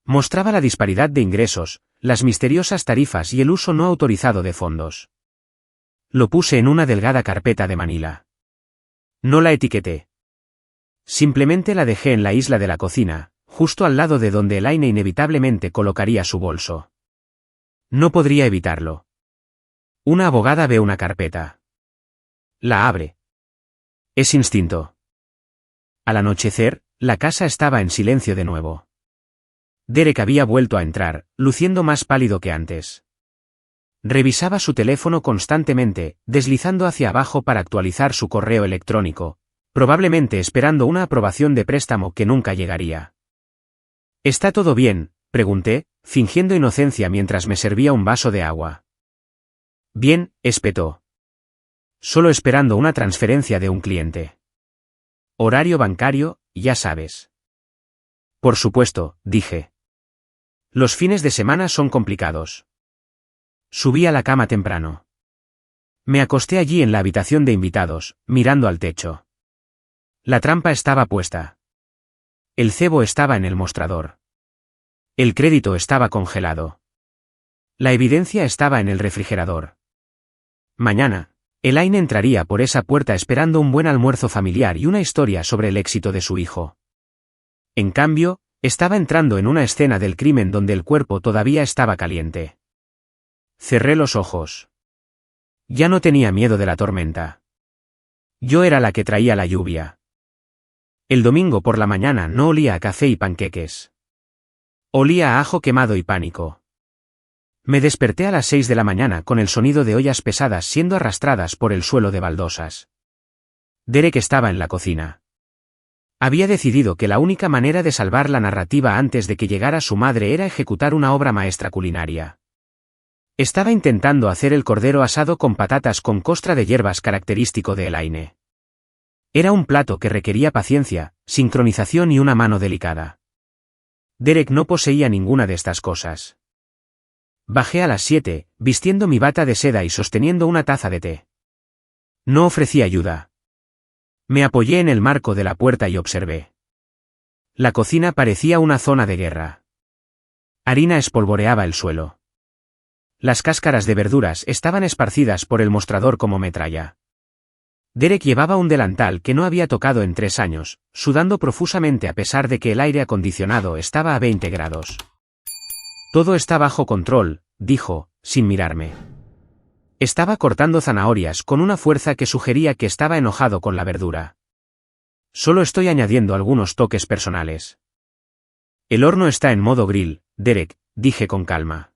Mostraba la disparidad de ingresos, las misteriosas tarifas y el uso no autorizado de fondos. Lo puse en una delgada carpeta de Manila. No la etiqueté. Simplemente la dejé en la isla de la cocina, justo al lado de donde Elaine inevitablemente colocaría su bolso. No podría evitarlo. Una abogada ve una carpeta. La abre. Es instinto. Al anochecer, la casa estaba en silencio de nuevo. Derek había vuelto a entrar, luciendo más pálido que antes. Revisaba su teléfono constantemente, deslizando hacia abajo para actualizar su correo electrónico, probablemente esperando una aprobación de préstamo que nunca llegaría. ¿Está todo bien?, pregunté, fingiendo inocencia mientras me servía un vaso de agua. Bien, espetó. Solo esperando una transferencia de un cliente. Horario bancario, ya sabes. Por supuesto, dije. Los fines de semana son complicados. Subí a la cama temprano. Me acosté allí en la habitación de invitados, mirando al techo. La trampa estaba puesta. El cebo estaba en el mostrador. El crédito estaba congelado. La evidencia estaba en el refrigerador. Mañana, Elaine entraría por esa puerta esperando un buen almuerzo familiar y una historia sobre el éxito de su hijo. En cambio, estaba entrando en una escena del crimen donde el cuerpo todavía estaba caliente. Cerré los ojos. Ya no tenía miedo de la tormenta. Yo era la que traía la lluvia. El domingo por la mañana no olía a café y panqueques. Olía a ajo quemado y pánico. Me desperté a las 6 de la mañana con el sonido de ollas pesadas siendo arrastradas por el suelo de baldosas. Derek estaba en la cocina. Había decidido que la única manera de salvar la narrativa antes de que llegara su madre era ejecutar una obra maestra culinaria. Estaba intentando hacer el cordero asado con patatas con costra de hierbas característico de Elaine. Era un plato que requería paciencia, sincronización y una mano delicada. Derek no poseía ninguna de estas cosas. Bajé a las 7, vistiendo mi bata de seda y sosteniendo una taza de té. No ofrecí ayuda. Me apoyé en el marco de la puerta y observé. La cocina parecía una zona de guerra. Harina espolvoreaba el suelo. Las cáscaras de verduras estaban esparcidas por el mostrador como metralla. Derek llevaba un delantal que no había tocado en 3 años, sudando profusamente a pesar de que el aire acondicionado estaba a 20 grados. Todo está bajo control, dijo, sin mirarme. Estaba cortando zanahorias con una fuerza que sugería que estaba enojado con la verdura. Solo estoy añadiendo algunos toques personales. El horno está en modo grill, Derek, dije con calma.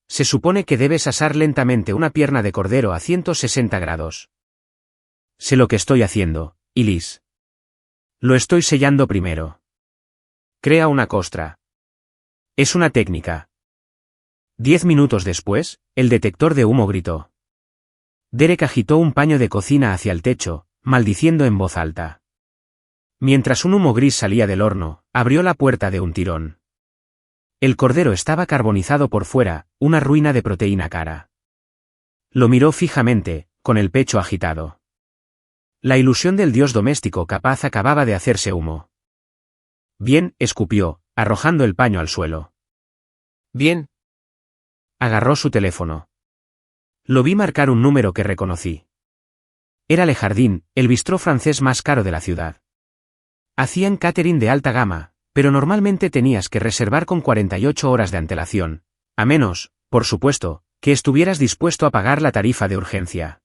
Se supone que debes asar lentamente una pierna de cordero a 160 grados. Sé lo que estoy haciendo, Elise. Lo estoy sellando primero. Crea una costra. Es una técnica. 10 minutos después, el detector de humo gritó. Derek agitó un paño de cocina hacia el techo, maldiciendo en voz alta. Mientras un humo gris salía del horno, abrió la puerta de un tirón. El cordero estaba carbonizado por fuera, una ruina de proteína cara. Lo miró fijamente, con el pecho agitado. La ilusión del dios doméstico capaz acababa de hacerse humo. Bien, escupió, arrojando el paño al suelo. Bien. Agarró su teléfono. Lo vi marcar un número que reconocí. Era Le Jardin, el bistró francés más caro de la ciudad. Hacían catering de alta gama, pero normalmente tenías que reservar con 48 horas de antelación, a menos, por supuesto, que estuvieras dispuesto a pagar la tarifa de urgencia.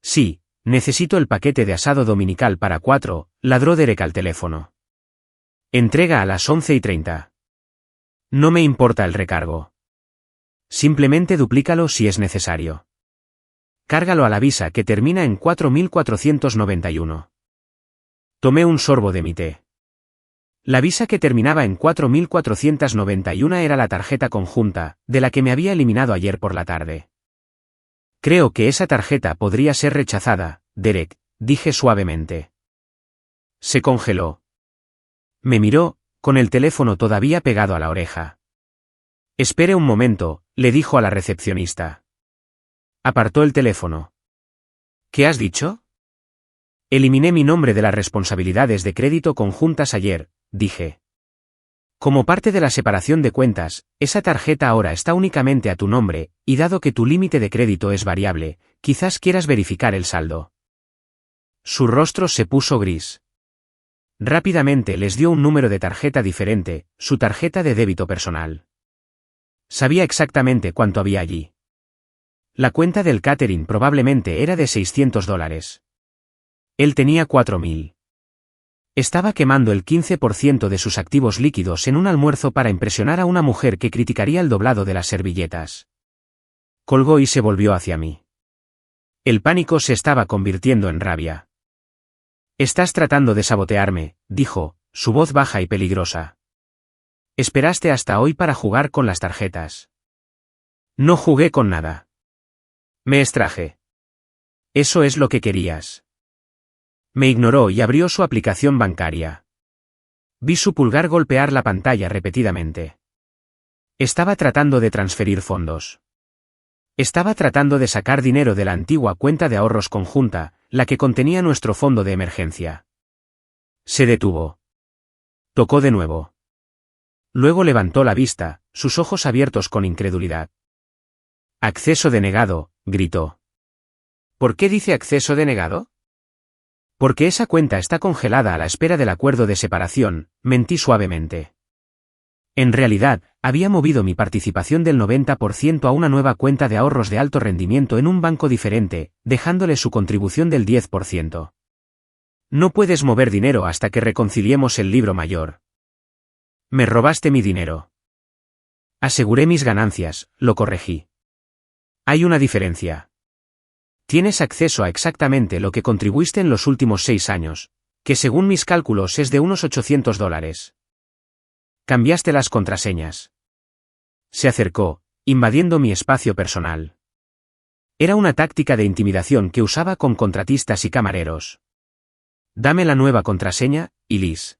Sí, necesito el paquete de asado dominical para 4, ladró Derek al teléfono. Entrega a las 11:30. No me importa el recargo. Simplemente duplícalo si es necesario. Cárgalo a la visa que termina en 4491. Tomé un sorbo de mi té. La visa que terminaba en 4491 era la tarjeta conjunta, de la que me había eliminado ayer por la tarde. Creo que esa tarjeta podría ser rechazada, Derek, dije suavemente. Se congeló. Me miró, con el teléfono todavía pegado a la oreja. Espere un momento, le dijo a la recepcionista. Apartó el teléfono. ¿Qué has dicho? Eliminé mi nombre de las responsabilidades de crédito conjuntas ayer, dije. Como parte de la separación de cuentas, esa tarjeta ahora está únicamente a tu nombre, y dado que tu límite de crédito es variable, quizás quieras verificar el saldo. Su rostro se puso gris. Rápidamente les dio un número de tarjeta diferente, su tarjeta de débito personal. Sabía exactamente cuánto había allí. La cuenta del catering probablemente era de $600. Él tenía 4.000. Estaba quemando el 15% de sus activos líquidos en un almuerzo para impresionar a una mujer que criticaría el doblado de las servilletas. Colgó y se volvió hacia mí. El pánico se estaba convirtiendo en rabia. Estás tratando de sabotearme, dijo, su voz baja y peligrosa. Esperaste hasta hoy para jugar con las tarjetas. No jugué con nada. Me extraje. Eso es lo que querías. Me ignoró y abrió su aplicación bancaria. Vi su pulgar golpear la pantalla repetidamente. Estaba tratando de transferir fondos. Estaba tratando de sacar dinero de la antigua cuenta de ahorros conjunta, la que contenía nuestro fondo de emergencia. Se detuvo. Tocó de nuevo. Luego levantó la vista, sus ojos abiertos con incredulidad. Acceso denegado, gritó. ¿Por qué dice acceso denegado? Porque esa cuenta está congelada a la espera del acuerdo de separación, mentí suavemente. En realidad, había movido mi participación del 90% a una nueva cuenta de ahorros de alto rendimiento en un banco diferente, dejándole su contribución del 10%. No puedes mover dinero hasta que reconciliemos el libro mayor. Me robaste mi dinero. Aseguré mis ganancias, lo corregí. Hay una diferencia. Tienes acceso a exactamente lo que contribuiste en los últimos 6 años, que según mis cálculos es de unos $800. Cambiaste las contraseñas. Se acercó, invadiendo mi espacio personal. Era una táctica de intimidación que usaba con contratistas y camareros. Dame la nueva contraseña, Elise.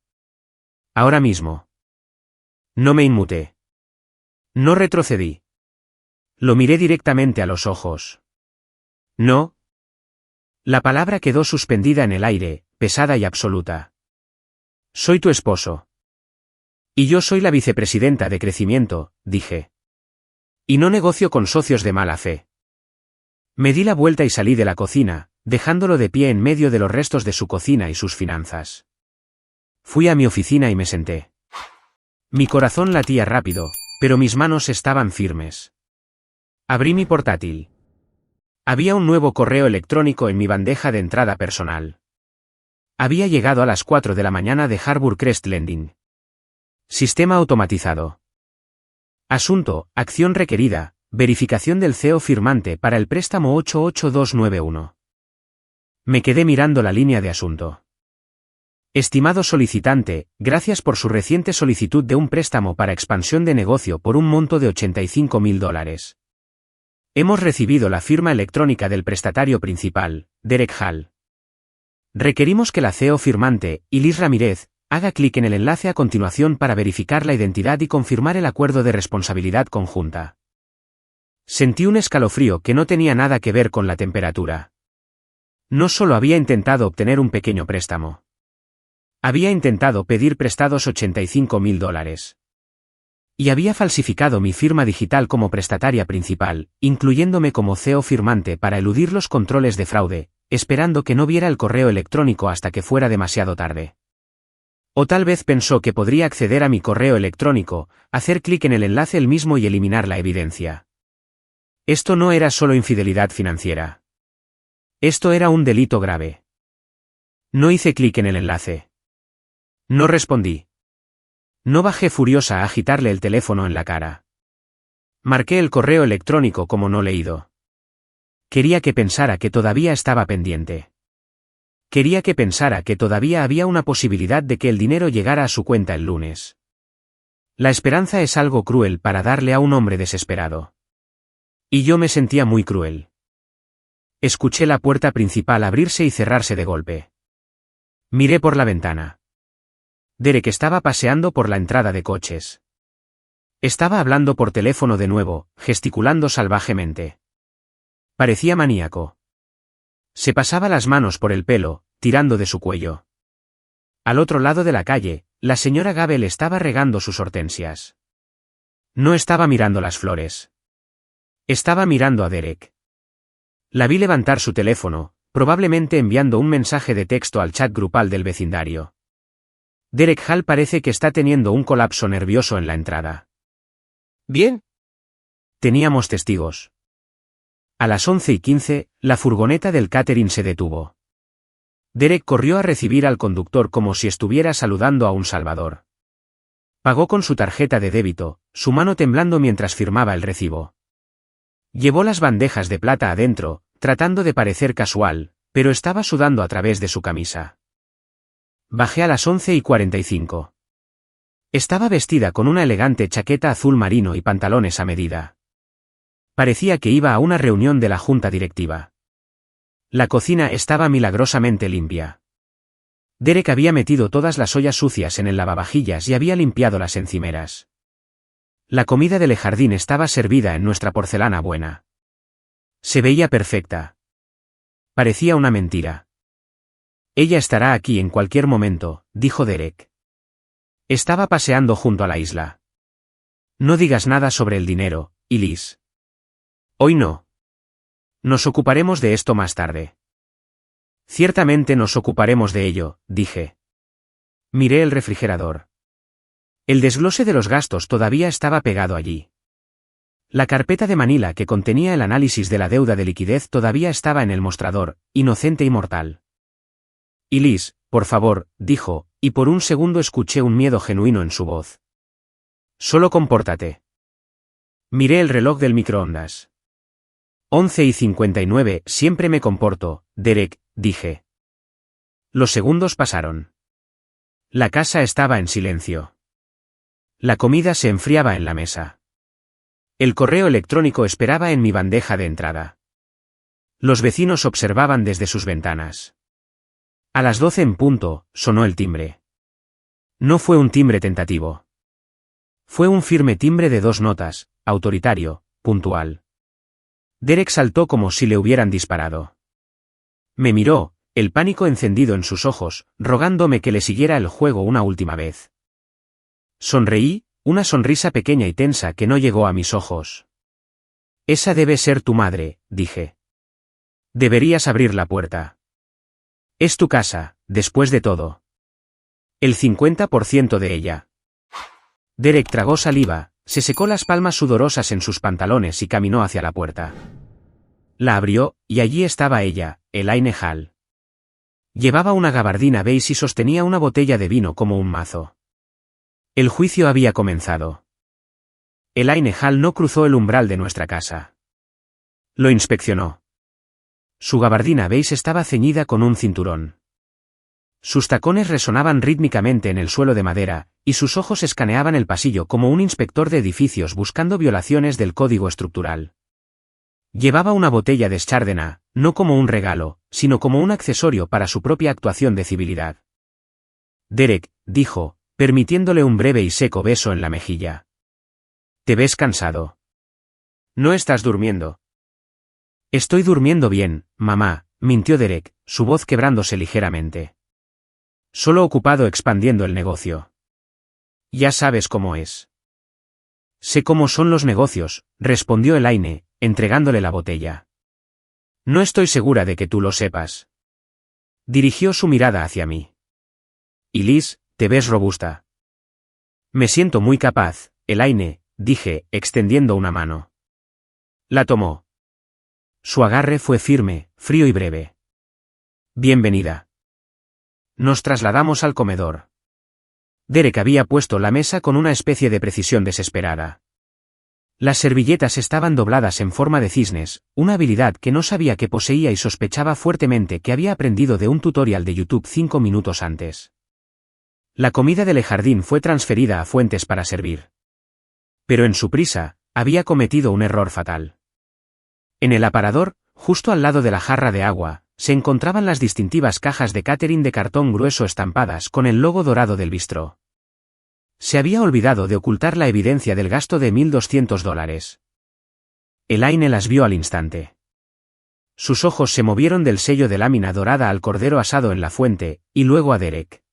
Ahora mismo. No me inmuté. No retrocedí. Lo miré directamente a los ojos. No. La palabra quedó suspendida en el aire, pesada y absoluta. Soy tu esposo. Y yo soy la vicepresidenta de crecimiento, dije. Y no negocio con socios de mala fe. Me di la vuelta y salí de la cocina, dejándolo de pie en medio de los restos de su cocina y sus finanzas. Fui a mi oficina y me senté. Mi corazón latía rápido, pero mis manos estaban firmes. Abrí mi portátil. Había un nuevo correo electrónico en mi bandeja de entrada personal. Había llegado a las 4 de la mañana de Harbour Crest Lending. Sistema automatizado. Asunto, acción requerida, verificación del CEO firmante para el préstamo 88291. Me quedé mirando la línea de asunto. Estimado solicitante, gracias por su reciente solicitud de un préstamo para expansión de negocio por un monto de $85.000. Hemos recibido la firma electrónica del prestatario principal, Derek Hall. Requerimos que la CEO firmante, Liz Ramírez, haga clic en el enlace a continuación para verificar la identidad y confirmar el acuerdo de responsabilidad conjunta. Sentí un escalofrío que no tenía nada que ver con la temperatura. No solo había intentado obtener un pequeño préstamo. Había intentado pedir prestados $85.000. Y había falsificado mi firma digital como prestataria principal, incluyéndome como CEO firmante para eludir los controles de fraude, esperando que no viera el correo electrónico hasta que fuera demasiado tarde. O tal vez pensó que podría acceder a mi correo electrónico, hacer clic en el enlace él mismo y eliminar la evidencia. Esto no era solo infidelidad financiera. Esto era un delito grave. No hice clic en el enlace. No respondí. No bajé furiosa a agitarle el teléfono en la cara. Marqué el correo electrónico como no leído. Quería que pensara que todavía estaba pendiente. Quería que pensara que todavía había una posibilidad de que el dinero llegara a su cuenta el lunes. La esperanza es algo cruel para darle a un hombre desesperado. Y yo me sentía muy cruel. Escuché la puerta principal abrirse y cerrarse de golpe. Miré por la ventana. Derek estaba paseando por la entrada de coches. Estaba hablando por teléfono de nuevo, gesticulando salvajemente. Parecía maníaco. Se pasaba las manos por el pelo, tirando de su cuello. Al otro lado de la calle, la señora Gabel estaba regando sus hortensias. No estaba mirando las flores. Estaba mirando a Derek. La vi levantar su teléfono, probablemente enviando un mensaje de texto al chat grupal del vecindario. Derek Hall parece que está teniendo un colapso nervioso en la entrada. ¿Bien? Teníamos testigos. A las 11:15, la furgoneta del catering se detuvo. Derek corrió a recibir al conductor como si estuviera saludando a un salvador. Pagó con su tarjeta de débito, su mano temblando mientras firmaba el recibo. Llevó las bandejas de plata adentro, tratando de parecer casual, pero estaba sudando a través de su camisa. Bajé a las 11:45. Estaba vestida con una elegante chaqueta azul marino y pantalones a medida. Parecía que iba a una reunión de la junta directiva. La cocina estaba milagrosamente limpia. Derek había metido todas las ollas sucias en el lavavajillas y había limpiado las encimeras. La comida del jardín estaba servida en nuestra porcelana buena. Se veía perfecta. Parecía una mentira. Ella estará aquí en cualquier momento, dijo Derek. Estaba paseando junto a la isla. No digas nada sobre el dinero, Liz. Hoy no. Nos ocuparemos de esto más tarde. Ciertamente nos ocuparemos de ello, dije. Miré el refrigerador. El desglose de los gastos todavía estaba pegado allí. La carpeta de Manila que contenía el análisis de la deuda de liquidez todavía estaba en el mostrador, inocente y mortal. Liz, por favor, dijo, y por un segundo escuché un miedo genuino en su voz. Solo compórtate. Miré el reloj del microondas. 11:59, siempre me comporto, Derek, dije. Los segundos pasaron. La casa estaba en silencio. La comida se enfriaba en la mesa. El correo electrónico esperaba en mi bandeja de entrada. Los vecinos observaban desde sus ventanas. A las 12 en punto, sonó el timbre. No fue un timbre tentativo. Fue un firme timbre de 2 notas, autoritario, puntual. Derek saltó como si le hubieran disparado. Me miró, el pánico encendido en sus ojos, rogándome que le siguiera el juego una última vez. Sonreí, una sonrisa pequeña y tensa que no llegó a mis ojos. Esa debe ser tu madre, dije. Deberías abrir la puerta. Es tu casa, después de todo. El 50% de ella. Derek tragó saliva, se secó las palmas sudorosas en sus pantalones y caminó hacia la puerta. La abrió, y allí estaba ella, Elaine Hall. Llevaba una gabardina beige y sostenía una botella de vino como un mazo. El juicio había comenzado. Elaine Hall no cruzó el umbral de nuestra casa. Lo inspeccionó. Su gabardina beige estaba ceñida con un cinturón. Sus tacones resonaban rítmicamente en el suelo de madera, y sus ojos escaneaban el pasillo como un inspector de edificios buscando violaciones del código estructural. Llevaba una botella de Chardonnay, no como un regalo, sino como un accesorio para su propia actuación de civilidad. Derek, dijo, permitiéndole un breve y seco beso en la mejilla. ¿Te ves cansado? ¿No estás durmiendo? Estoy durmiendo bien, mamá, mintió Derek, su voz quebrándose ligeramente. Solo ocupado expandiendo el negocio. Ya sabes cómo es. Sé cómo son los negocios, respondió Elaine, entregándole la botella. No estoy segura de que tú lo sepas. Dirigió su mirada hacia mí. Y Liz, te ves robusta. Me siento muy capaz, Elaine, dije, extendiendo una mano. La tomó. Su agarre fue firme, frío y breve. Bienvenida. Nos trasladamos al comedor. Derek había puesto la mesa con una especie de precisión desesperada. Las servilletas estaban dobladas en forma de cisnes, una habilidad que no sabía que poseía y sospechaba fuertemente que había aprendido de un tutorial de YouTube 5 minutos antes. La comida del jardín fue transferida a fuentes para servir. Pero en su prisa, había cometido un error fatal. En el aparador, justo al lado de la jarra de agua, se encontraban las distintivas cajas de catering de cartón grueso estampadas con el logo dorado del bistró. Se había olvidado de ocultar la evidencia del gasto de $1.200. Elaine las vio al instante. Sus ojos se movieron del sello de lámina dorada al cordero asado en la fuente, y luego a Derek.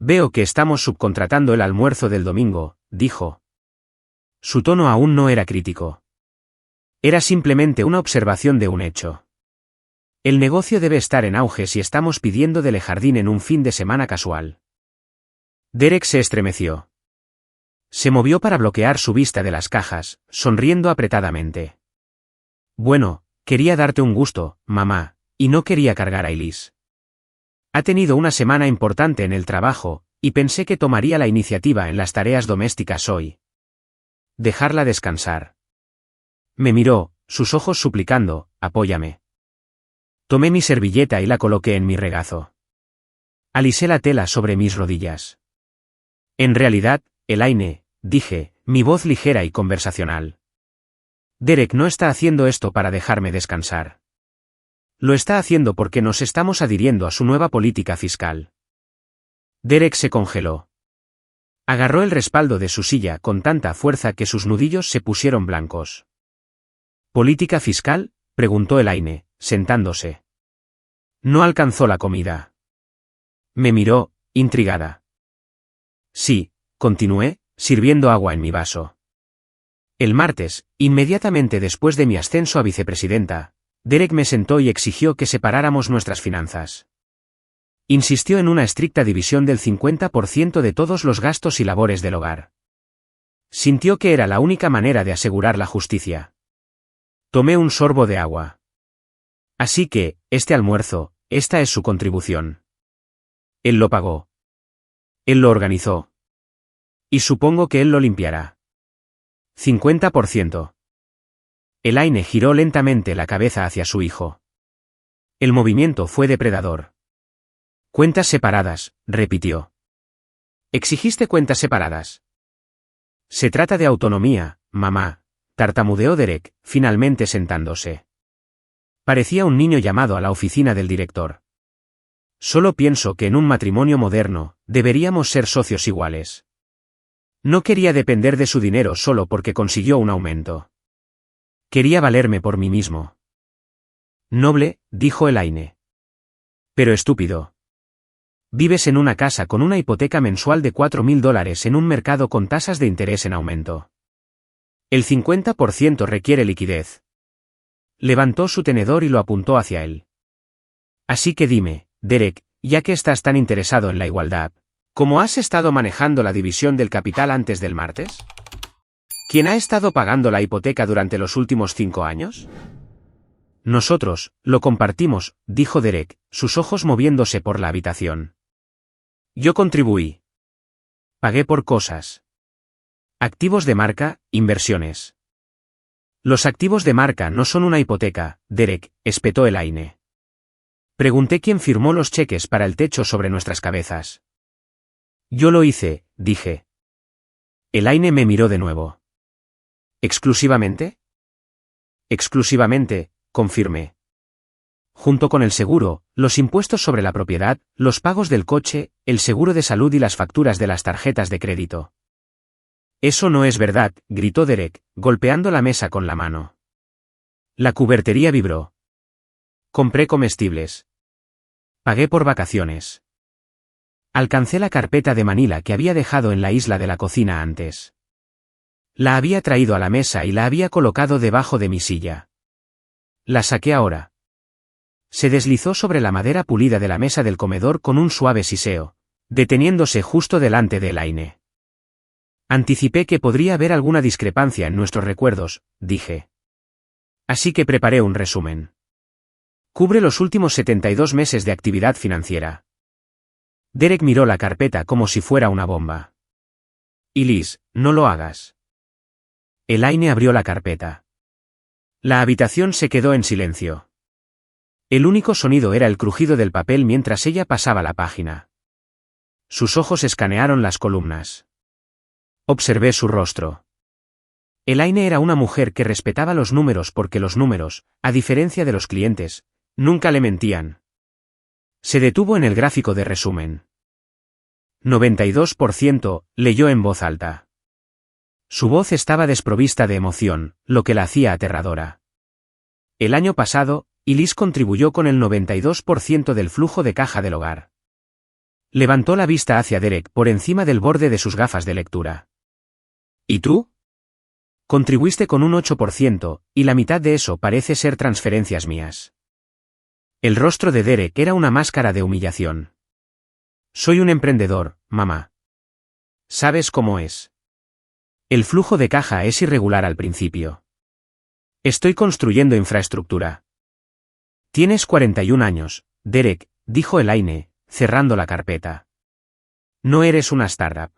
Veo que estamos subcontratando el almuerzo del domingo, dijo. Su tono aún no era crítico. Era simplemente una observación de un hecho. El negocio debe estar en auge si estamos pidiendo del jardín en un fin de semana casual. Derek se estremeció. Se movió para bloquear su vista de las cajas, sonriendo apretadamente. Bueno, quería darte un gusto, mamá, y no quería cargar a Elise. Ha tenido una semana importante en el trabajo, y pensé que tomaría la iniciativa en las tareas domésticas hoy. Dejarla descansar. Me miró, sus ojos suplicando, apóyame. Tomé mi servilleta y la coloqué en mi regazo. Alisé la tela sobre mis rodillas. En realidad, Elaine, dije, mi voz ligera y conversacional. Derek no está haciendo esto para dejarme descansar. Lo está haciendo porque nos estamos adhiriendo a su nueva política fiscal. Derek se congeló. Agarró el respaldo de su silla con tanta fuerza que sus nudillos se pusieron blancos. ¿Política fiscal?, preguntó Elaine, sentándose. No alcanzó la comida. Me miró, intrigada. Sí, continué, sirviendo agua en mi vaso. El martes, inmediatamente después de mi ascenso a vicepresidenta, Derek me sentó y exigió que separáramos nuestras finanzas. Insistió en una estricta división del 50% de todos los gastos y labores del hogar. Sintió que era la única manera de asegurar la justicia. Tomé un sorbo de agua. Así que, este almuerzo, esta es su contribución. Él lo pagó. Él lo organizó. Y supongo que él lo limpiará. 50%. Elaine giró lentamente la cabeza hacia su hijo. El movimiento fue depredador. Cuentas separadas, repitió. ¿Exigiste cuentas separadas? Se trata de autonomía, mamá, tartamudeó Derek, finalmente sentándose. Parecía un niño llamado a la oficina del director. Solo pienso que en un matrimonio moderno, deberíamos ser socios iguales. No quería depender de su dinero solo porque consiguió un aumento. Quería valerme por mí mismo. Noble, dijo Elaine. Pero estúpido. Vives en una casa con una hipoteca mensual de $4.000 en un mercado con tasas de interés en aumento. El 50% requiere liquidez. Levantó su tenedor y lo apuntó hacia él. Así que dime, Derek, ya que estás tan interesado en la igualdad, ¿cómo has estado manejando la división del capital antes del martes? ¿Quién ha estado pagando la hipoteca durante los últimos 5 años? Nosotros, lo compartimos, dijo Derek, sus ojos moviéndose por la habitación. Yo contribuí. Pagué por cosas. Activos de marca, inversiones. Los activos de marca no son una hipoteca, Derek, espetó Elaine. Pregunté quién firmó los cheques para el techo sobre nuestras cabezas. Yo lo hice, dije. Elaine me miró de nuevo. ¿Exclusivamente? Exclusivamente, confirmé. Junto con el seguro, los impuestos sobre la propiedad, los pagos del coche, el seguro de salud y las facturas de las tarjetas de crédito. Eso no es verdad, gritó Derek, golpeando la mesa con la mano. La cubertería vibró. Compré comestibles. Pagué por vacaciones. Alcancé la carpeta de Manila que había dejado en la isla de la cocina antes. La había traído a la mesa y la había colocado debajo de mi silla. La saqué ahora. Se deslizó sobre la madera pulida de la mesa del comedor con un suave siseo, deteniéndose justo delante de Elaine. Anticipé que podría haber alguna discrepancia en nuestros recuerdos, dije. Así que preparé un resumen. Cubre los últimos 72 meses de actividad financiera. Derek miró la carpeta como si fuera una bomba. Y Liz, no lo hagas. Elaine abrió la carpeta. La habitación se quedó en silencio. El único sonido era el crujido del papel mientras ella pasaba la página. Sus ojos escanearon las columnas. Observé su rostro. Elaine era una mujer que respetaba los números porque los números, a diferencia de los clientes, nunca le mentían. Se detuvo en el gráfico de resumen. 92%, leyó en voz alta. Su voz estaba desprovista de emoción, lo que la hacía aterradora. El año pasado, Liz contribuyó con el 92% del flujo de caja del hogar. Levantó la vista hacia Derek por encima del borde de sus gafas de lectura. ¿Y tú? Contribuiste con un 8%, y la mitad de eso parece ser transferencias mías. El rostro de Derek era una máscara de humillación. Soy un emprendedor, mamá. ¿Sabes cómo es? El flujo de caja es irregular al principio. Estoy construyendo infraestructura. Tienes 41 años, Derek, dijo Elaine, cerrando la carpeta. No eres una startup.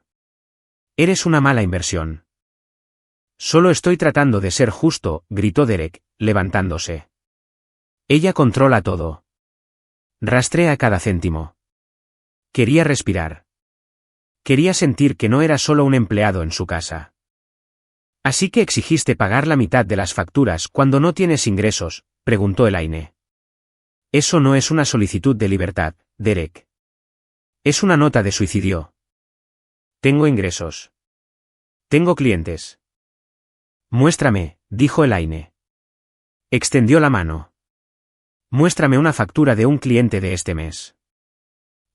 Eres una mala inversión. Solo estoy tratando de ser justo, gritó Derek, levantándose. Ella controla todo. Rastrea cada céntimo. Quería respirar. Quería sentir que no era solo un empleado en su casa. ¿Así que exigiste pagar la mitad de las facturas cuando no tienes ingresos?, preguntó Elaine. Eso no es una solicitud de libertad, Derek. Es una nota de suicidio. Tengo ingresos. Tengo clientes. Muéstrame, dijo Elaine. Extendió la mano. Muéstrame una factura de un cliente de este mes.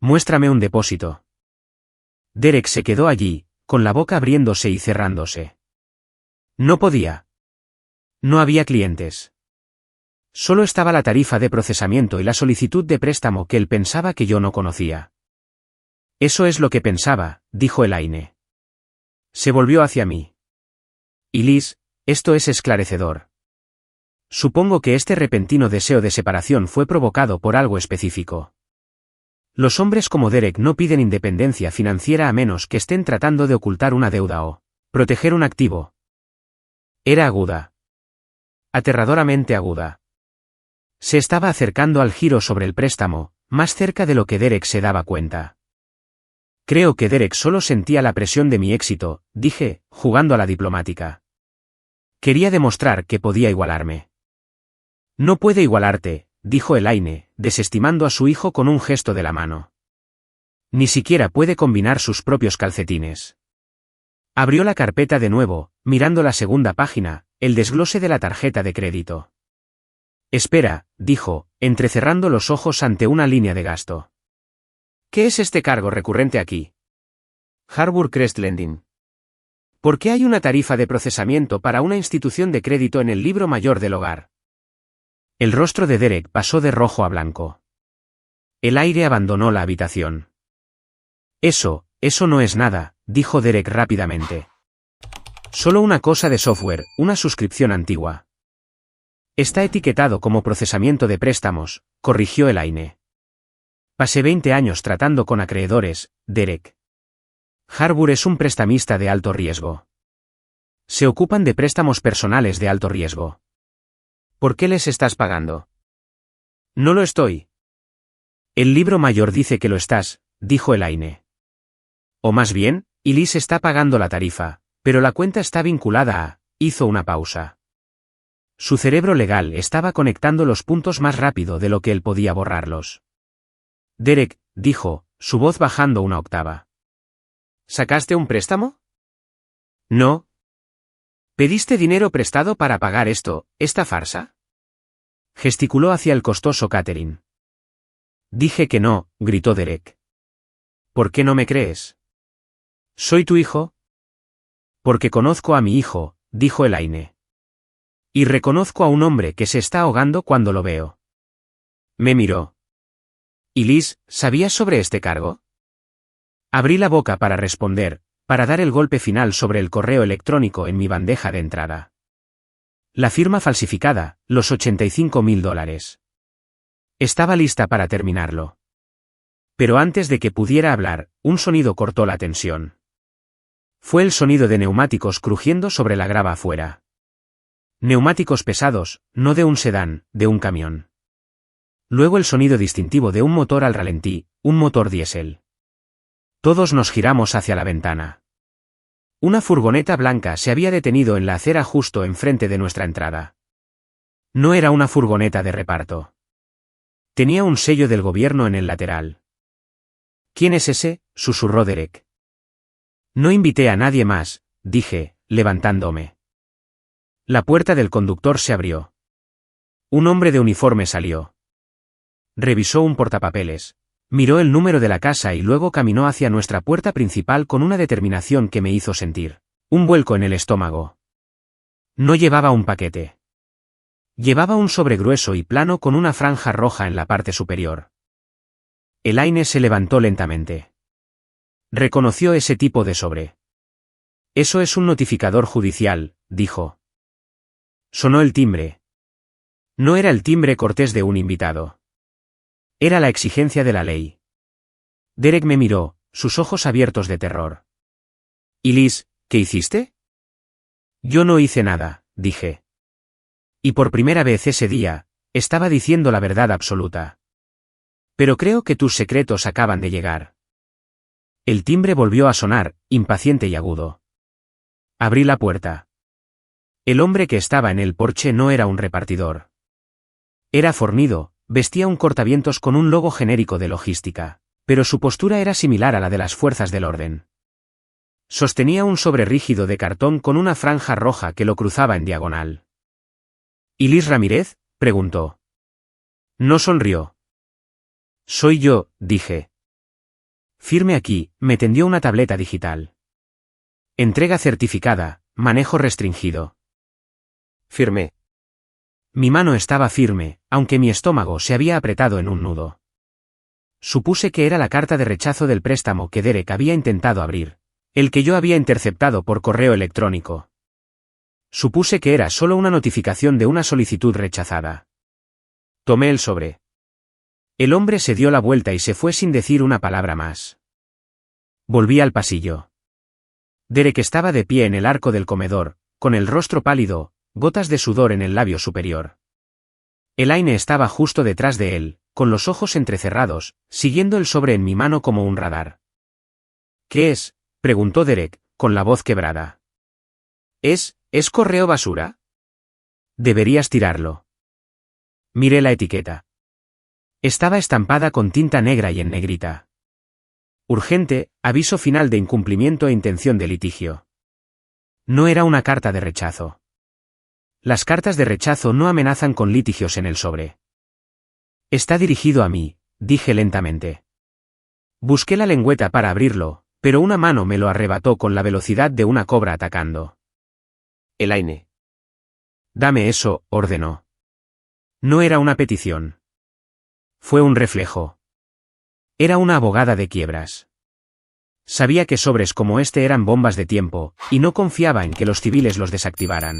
Muéstrame un depósito. Derek se quedó allí, con la boca abriéndose y cerrándose. No podía. No había clientes. Solo estaba la tarifa de procesamiento y la solicitud de préstamo que él pensaba que yo no conocía. Eso es lo que pensaba, dijo Elaine. Se volvió hacia mí. Y Liz, esto es esclarecedor. Supongo que este repentino deseo de separación fue provocado por algo específico. Los hombres como Derek no piden independencia financiera a menos que estén tratando de ocultar una deuda o proteger un activo. Era aguda. Aterradoramente aguda. Se estaba acercando al giro sobre el préstamo, más cerca de lo que Derek se daba cuenta. Creo que Derek solo sentía la presión de mi éxito, dije, jugando a la diplomática. Quería demostrar que podía igualarme. No puede igualarte, dijo Elaine, desestimando a su hijo con un gesto de la mano. Ni siquiera puede combinar sus propios calcetines. Abrió la carpeta de nuevo, mirando la segunda página, el desglose de la tarjeta de crédito. Espera, dijo, entrecerrando los ojos ante una línea de gasto. ¿Qué es este cargo recurrente aquí? Harbor Crest Lending. ¿Por qué hay una tarifa de procesamiento para una institución de crédito en el libro mayor del hogar? El rostro de Derek pasó de rojo a blanco. El aire abandonó la habitación. Eso no es nada, dijo Derek rápidamente. Solo una cosa de software, una suscripción antigua. Está etiquetado como procesamiento de préstamos, corrigió Elaine. Pasé 20 años tratando con acreedores, Derek. Harbour es un prestamista de alto riesgo. Se ocupan de préstamos personales de alto riesgo. ¿Por qué les estás pagando? No lo estoy. El libro mayor dice que lo estás, dijo Elaine. O más bien, Elise está pagando la tarifa, pero la cuenta está vinculada a... Hizo una pausa. Su cerebro legal estaba conectando los puntos más rápido de lo que él podía borrarlos. Derek, dijo, su voz bajando una octava. ¿Sacaste un préstamo? No. ¿Pediste dinero prestado para pagar esta farsa? Gesticuló hacia el costoso catering. Dije que no, gritó Derek. ¿Por qué no me crees? ¿Soy tu hijo? Porque conozco a mi hijo, dijo Elaine. Y reconozco a un hombre que se está ahogando cuando lo veo. Me miró. ¿Y Liz, sabías sobre este cargo? Abrí la boca para responder, para dar el golpe final sobre el correo electrónico en mi bandeja de entrada. La firma falsificada, los $85.000. Estaba lista para terminarlo. Pero antes de que pudiera hablar, un sonido cortó la tensión. Fue el sonido de neumáticos crujiendo sobre la grava afuera. Neumáticos pesados, no de un sedán, de un camión. Luego el sonido distintivo de un motor al ralentí, un motor diésel. Todos nos giramos hacia la ventana. Una furgoneta blanca se había detenido en la acera justo enfrente de nuestra entrada. No era una furgoneta de reparto. Tenía un sello del gobierno en el lateral. ¿Quién es ese?, susurró Derek. No invité a nadie más, dije, levantándome. La puerta del conductor se abrió. Un hombre de uniforme salió. Revisó un portapapeles, miró el número de la casa y luego caminó hacia nuestra puerta principal con una determinación que me hizo sentir un vuelco en el estómago. No llevaba un paquete. Llevaba un sobre grueso y plano con una franja roja en la parte superior. Elaine se levantó lentamente. Reconoció ese tipo de sobre. Eso es un notificador judicial, dijo. Sonó el timbre. No era el timbre cortés de un invitado. Era la exigencia de la ley. Derek me miró, sus ojos abiertos de terror. ¿Y Liz, qué hiciste? Yo no hice nada, dije. Y por primera vez ese día, estaba diciendo la verdad absoluta. Pero creo que tus secretos acaban de llegar. El timbre volvió a sonar, impaciente y agudo. Abrí la puerta. El hombre que estaba en el porche no era un repartidor. Era fornido, vestía un cortavientos con un logo genérico de logística, pero su postura era similar a la de las fuerzas del orden. Sostenía un sobre rígido de cartón con una franja roja que lo cruzaba en diagonal. ¿Y Liz Ramírez?, preguntó. No sonrió. Soy yo, dije. Firme aquí, me tendió una tableta digital. Entrega certificada, manejo restringido. Firmé. Mi mano estaba firme, aunque mi estómago se había apretado en un nudo. Supuse que era la carta de rechazo del préstamo que Derek había intentado abrir, el que yo había interceptado por correo electrónico. Supuse que era solo una notificación de una solicitud rechazada. Tomé el sobre. El hombre se dio la vuelta y se fue sin decir una palabra más. Volví al pasillo. Derek estaba de pie en el arco del comedor, con el rostro pálido, gotas de sudor en el labio superior. Elaine estaba justo detrás de él, con los ojos entrecerrados, siguiendo el sobre en mi mano como un radar. ¿Qué es?, preguntó Derek, con la voz quebrada. ¿Es correo basura? Deberías tirarlo. Miré la etiqueta. Estaba estampada con tinta negra y en negrita. Urgente, aviso final de incumplimiento e intención de litigio. No era una carta de rechazo. Las cartas de rechazo no amenazan con litigios en el sobre. Está dirigido a mí, dije lentamente. Busqué la lengüeta para abrirlo, Pero una mano me lo arrebató con la velocidad de una cobra atacando.
Elaine.
Dame eso, ordenó. No era una petición. Fue un reflejo. Era una abogada de quiebras. Sabía que sobres como este eran bombas de tiempo, y no confiaba en que los civiles los desactivaran.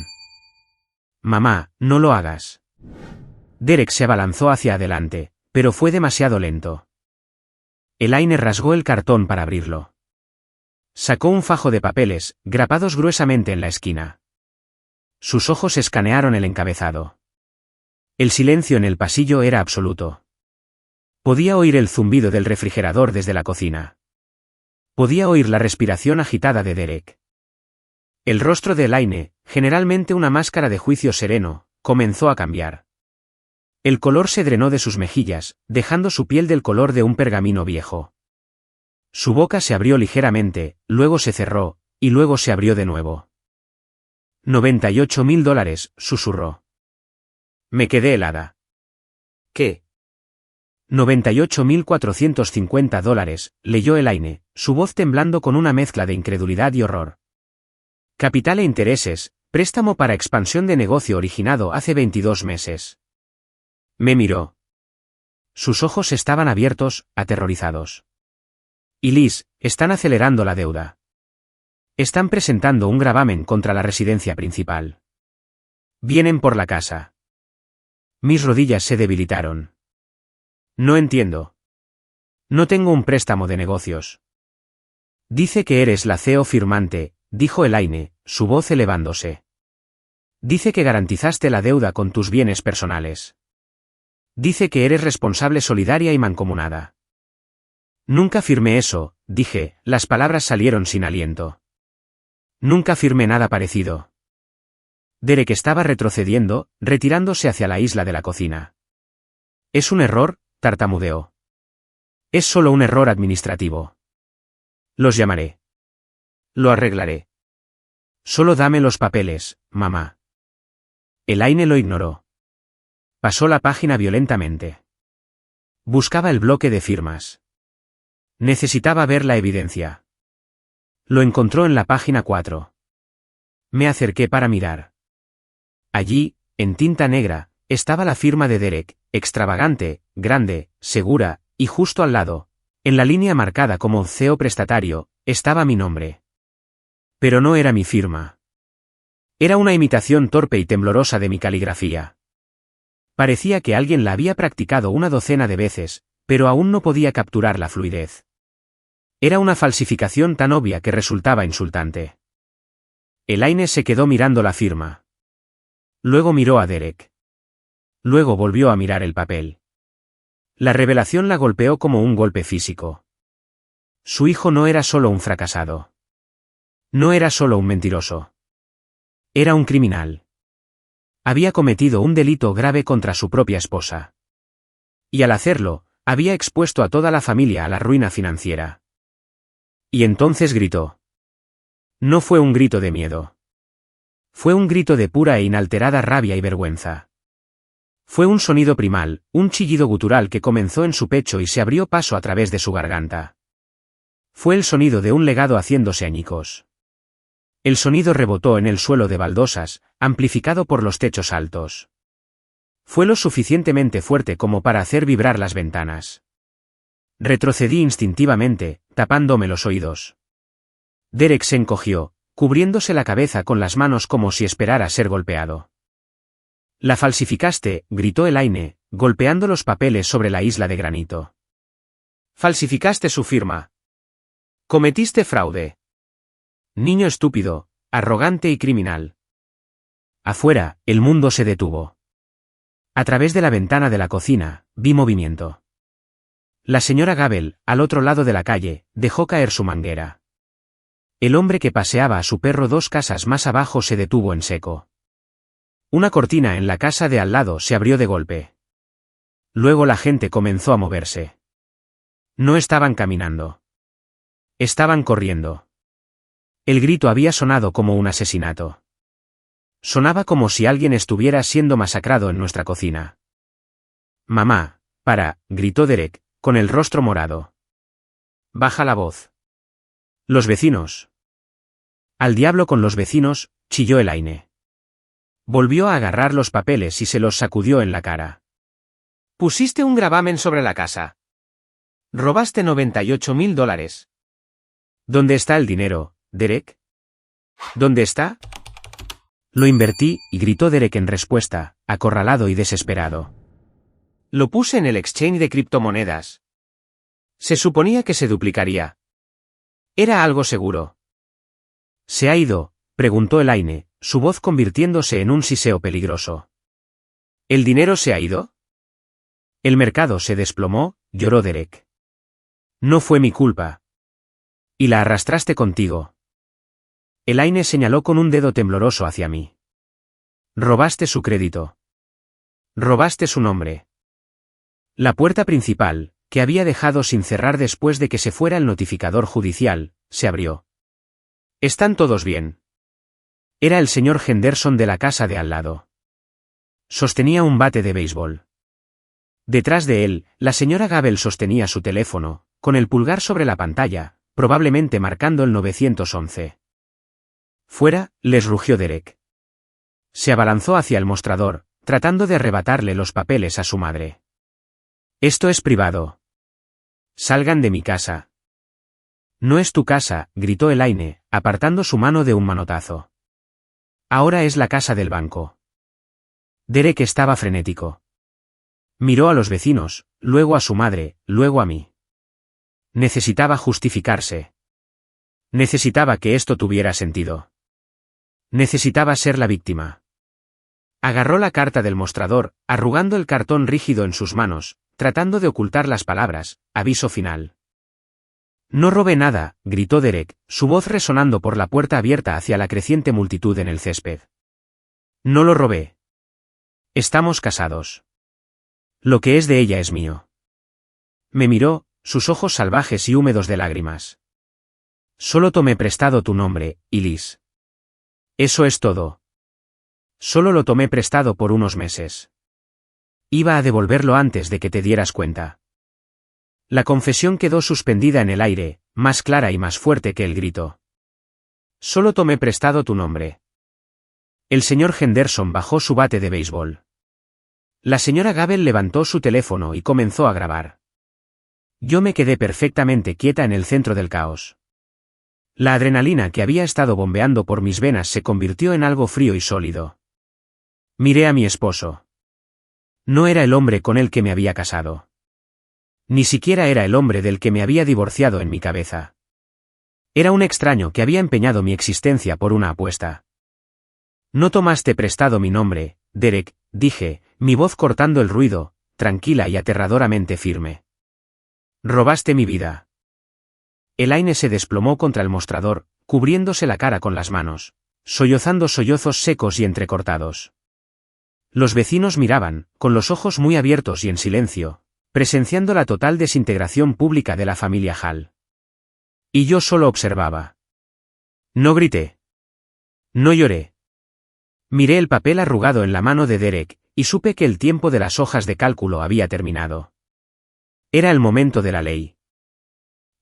Mamá, no lo hagas. Derek se abalanzó hacia adelante, pero fue demasiado lento. Elaine rasgó el cartón para abrirlo. Sacó un fajo de papeles, grapados gruesamente en la esquina. Sus ojos escanearon el encabezado. El silencio en el pasillo era absoluto. Podía oír el zumbido del refrigerador desde la cocina. Podía oír la respiración agitada de Derek. El rostro de Elaine, generalmente una máscara de juicio sereno, comenzó a cambiar. El color se drenó de sus mejillas, dejando su piel del color de un pergamino viejo. Su boca se abrió ligeramente, luego se cerró, y luego se abrió de nuevo. $98.000, susurró. Me quedé helada.
¿Qué?
$98.450, leyó Elaine, su voz temblando con una mezcla de incredulidad y horror. Capital e intereses, préstamo para expansión de negocio originado hace 22 meses. Me miró. Sus ojos estaban abiertos, aterrorizados. Y Liz, están acelerando la deuda. Están presentando un gravamen contra la residencia principal. Vienen por la casa. Mis rodillas se debilitaron. No entiendo. No tengo un préstamo de negocios. Dice que eres la CEO firmante, dijo Elaine, su voz elevándose. Dice que garantizaste la deuda con tus bienes personales. Dice que eres responsable solidaria y mancomunada. Nunca firmé eso, dije, las palabras salieron sin aliento. Nunca firmé nada parecido. Derek estaba retrocediendo, retirándose hacia la isla de la cocina. Es un error, tartamudeó. Es solo un error administrativo. Los llamaré. Lo arreglaré. Solo dame los papeles, mamá. Elaine lo ignoró. Pasó la página violentamente. Buscaba el bloque de firmas. Necesitaba ver la evidencia. Lo encontró en la página 4. Me acerqué para mirar. Allí, en tinta negra, estaba la firma de Derek, extravagante, grande, segura, y justo al lado, en la línea marcada como CEO prestatario, estaba mi nombre. Pero no era mi firma. Era una imitación torpe y temblorosa de mi caligrafía. Parecía que alguien la había practicado una docena de veces, pero aún no podía capturar la fluidez. Era una falsificación tan obvia que resultaba insultante. Elaine se quedó mirando la firma. Luego miró a Derek. Luego volvió a mirar el papel. La revelación la golpeó como un golpe físico. Su hijo no era solo un fracasado. No era solo un mentiroso. Era un criminal. Había cometido un delito grave contra su propia esposa. Y al hacerlo, había expuesto a toda la familia a la ruina financiera. Y entonces gritó. No fue un grito de miedo. Fue un grito de pura e inalterada rabia y vergüenza. Fue un sonido primal, un chillido gutural que comenzó en su pecho y se abrió paso a través de su garganta. Fue el sonido de un legado haciéndose añicos. El sonido rebotó en el suelo de baldosas, amplificado por los techos altos. Fue lo suficientemente fuerte como para hacer vibrar las ventanas. Retrocedí instintivamente, tapándome los oídos. Derek se encogió, cubriéndose la cabeza con las manos como si esperara ser golpeado. La falsificaste, gritó Elaine, golpeando los papeles sobre la isla de granito. Falsificaste su firma. Cometiste fraude. Niño estúpido, arrogante y criminal. Afuera, el mundo se detuvo. A través de la ventana de la cocina, vi movimiento. La señora Gabel, al otro lado de la calle, dejó caer su manguera. El hombre que paseaba a su perro 2 casas más abajo se detuvo en seco. Una cortina en la casa de al lado se abrió de golpe. Luego la gente comenzó a moverse. No estaban caminando. Estaban corriendo. El grito había sonado como un asesinato. Sonaba como si alguien estuviera siendo masacrado en nuestra cocina. Mamá, para, gritó Derek, con el rostro morado. Baja la voz. Los vecinos. Al diablo con los vecinos, chilló Elaine. Volvió a agarrar los papeles y se los sacudió en la cara.
Pusiste un gravamen sobre la casa. Robaste $98,000.
¿Dónde está el dinero, Derek? ¿Dónde está? Lo invertí, y gritó Derek en respuesta, acorralado y desesperado.
Lo puse en el exchange de criptomonedas. Se suponía que se duplicaría. Era algo seguro.
¿Se ha ido?, preguntó Elaine, su voz convirtiéndose en un siseo peligroso.
¿El dinero se ha ido?
El mercado se desplomó, lloró Derek. No fue mi culpa. Y la arrastraste contigo. Elaine señaló con un dedo tembloroso hacia mí. Robaste su crédito. Robaste su nombre. La puerta principal, que había dejado sin cerrar después de que se fuera el notificador judicial, se abrió. ¿Están todos bien? Era el señor Henderson de la casa de al lado. Sostenía un bate de béisbol. Detrás de él, la señora Gable sostenía su teléfono, con el pulgar sobre la pantalla, probablemente marcando el 911. Fuera, les rugió Derek. Se abalanzó hacia el mostrador, tratando de arrebatarle los papeles a su madre. Esto es privado. Salgan de mi casa. No es tu casa, gritó Elaine, apartando su mano de un manotazo. Ahora es la casa del banco. Derek estaba frenético. Miró a los vecinos, luego a su madre, luego a mí. Necesitaba justificarse. Necesitaba que esto tuviera sentido. Necesitaba ser la víctima. Agarró la carta del mostrador, arrugando el cartón rígido en sus manos, tratando de ocultar las palabras, aviso final. No robé nada, gritó Derek, su voz resonando por la puerta abierta hacia la creciente multitud en el césped. No lo robé. Estamos casados. Lo que es de ella es mío. Me miró, sus ojos salvajes y húmedos de lágrimas. Solo tomé prestado tu nombre, Elise. Eso es todo. Solo lo tomé prestado por unos meses. Iba a devolverlo antes de que te dieras cuenta. La confesión quedó suspendida en el aire, más clara y más fuerte que el grito. Solo tomé prestado tu nombre. El señor Henderson bajó su bate de béisbol. La señora Gable levantó su teléfono y comenzó a grabar. Yo me quedé perfectamente quieta en el centro del caos. La adrenalina que había estado bombeando por mis venas se convirtió en algo frío y sólido. Miré a mi esposo. No era el hombre con el que me había casado. Ni siquiera era el hombre del que me había divorciado en mi cabeza. Era un extraño que había empeñado mi existencia por una apuesta. No tomaste prestado mi nombre, Derek, dije, mi voz cortando el ruido, tranquila y aterradoramente firme. Robaste mi vida. Elaine se desplomó contra el mostrador, cubriéndose la cara con las manos, sollozando sollozos secos y entrecortados. Los vecinos miraban, con los ojos muy abiertos y en silencio, presenciando la total desintegración pública de la familia Hall. Y yo solo observaba. No grité. No lloré. Miré el papel arrugado en la mano de Derek, y supe que el tiempo de las hojas de cálculo había terminado. Era el momento de la ley.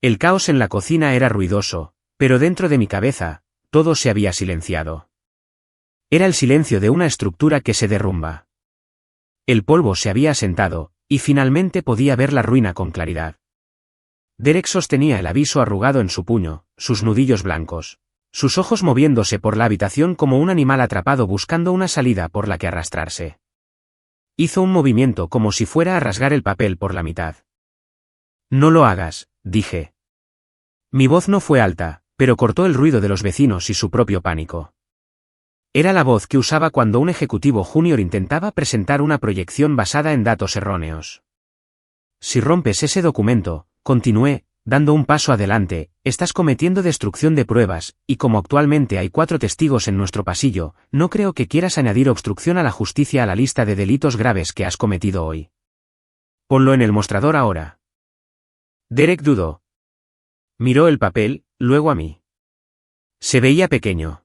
El caos en la cocina era ruidoso, pero dentro de mi cabeza, todo se había silenciado. Era el silencio de una estructura que se derrumba. El polvo se había asentado, y finalmente podía ver la ruina con claridad. Derek sostenía el aviso arrugado en su puño, sus nudillos blancos, sus ojos moviéndose por la habitación como un animal atrapado buscando una salida por la que arrastrarse. Hizo un movimiento como si fuera a rasgar el papel por la mitad. No lo hagas, dije. Mi voz no fue alta, pero cortó el ruido de los vecinos y su propio pánico. Era la voz que usaba cuando un ejecutivo junior intentaba presentar una proyección basada en datos erróneos. Si rompes ese documento, continué, dando un paso adelante, estás cometiendo destrucción de pruebas, y como actualmente hay 4 testigos en nuestro pasillo, no creo que quieras añadir obstrucción a la justicia a la lista de delitos graves que has cometido hoy. Ponlo en el mostrador ahora. Derek dudó. Miró el papel, luego a mí. Se veía pequeño.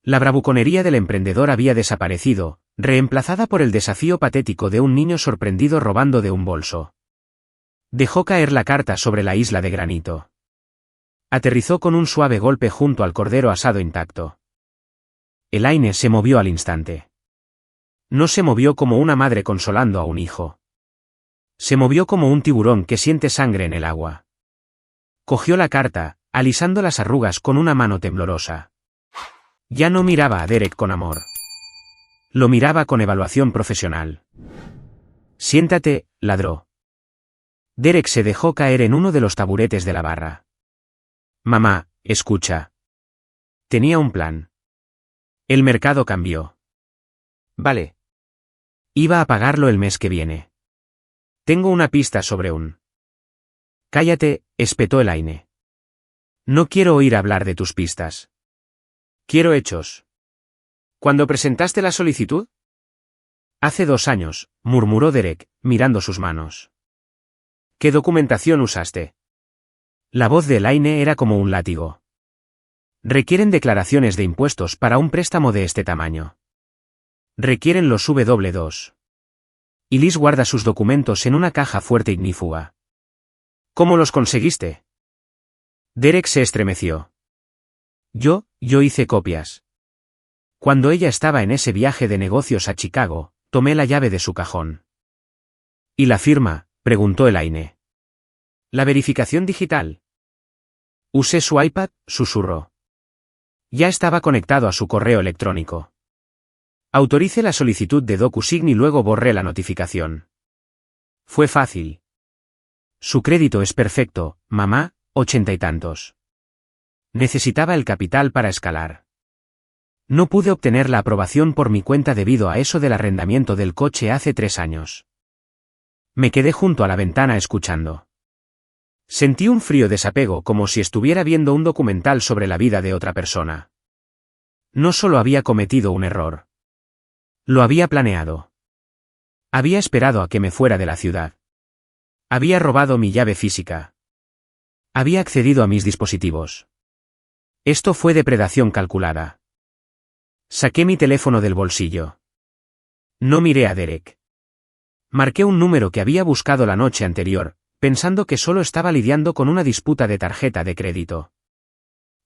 La bravuconería del emprendedor había desaparecido, reemplazada por el desafío patético de un niño sorprendido robando de un bolso. Dejó caer la carta sobre la isla de granito. Aterrizó con un suave golpe junto al cordero asado intacto. Elaine se movió al instante. No se movió como una madre consolando a un hijo. Se movió como un tiburón que siente sangre en el agua. Cogió la carta, alisando las arrugas con una mano temblorosa. Ya no miraba a Derek con amor. Lo miraba con evaluación profesional. Siéntate, ladró. Derek se dejó caer en uno de los taburetes de la barra. Mamá, escucha. Tenía un plan. El mercado cambió. Vale. Iba a pagarlo el mes que viene. Tengo una pista sobre un... Cállate, espetó Elaine. No quiero oír hablar de tus pistas. Quiero hechos. ¿Cuándo presentaste la solicitud? Hace 2 años, murmuró Derek, mirando sus manos. ¿Qué documentación usaste? La voz de Elaine era como un látigo. Requieren declaraciones de impuestos para un préstamo de este tamaño. Requieren los W2. Y Liz guarda sus documentos en una caja fuerte ignífuga. ¿Cómo los conseguiste? Derek se estremeció. Yo hice copias. Cuando ella estaba en ese viaje de negocios a Chicago, tomé la llave de su cajón. ¿Y la firma?, preguntó Elaine. ¿La verificación digital? Usé su iPad, susurró. Ya estaba conectado a su correo electrónico. Autorice la solicitud de DocuSign y luego borré la notificación. Fue fácil. Su crédito es perfecto, mamá, 80 y tantos. Necesitaba el capital para escalar. No pude obtener la aprobación por mi cuenta debido a eso del arrendamiento del coche hace 3 años. Me quedé junto a la ventana escuchando. Sentí un frío desapego como si estuviera viendo un documental sobre la vida de otra persona. No solo había cometido un error. Lo había planeado. Había esperado a que me fuera de la ciudad. Había robado mi llave física. Había accedido a mis dispositivos. Esto fue depredación calculada. Saqué mi teléfono del bolsillo. No miré a Derek. Marqué un número que había buscado la noche anterior, pensando que solo estaba lidiando con una disputa de tarjeta de crédito.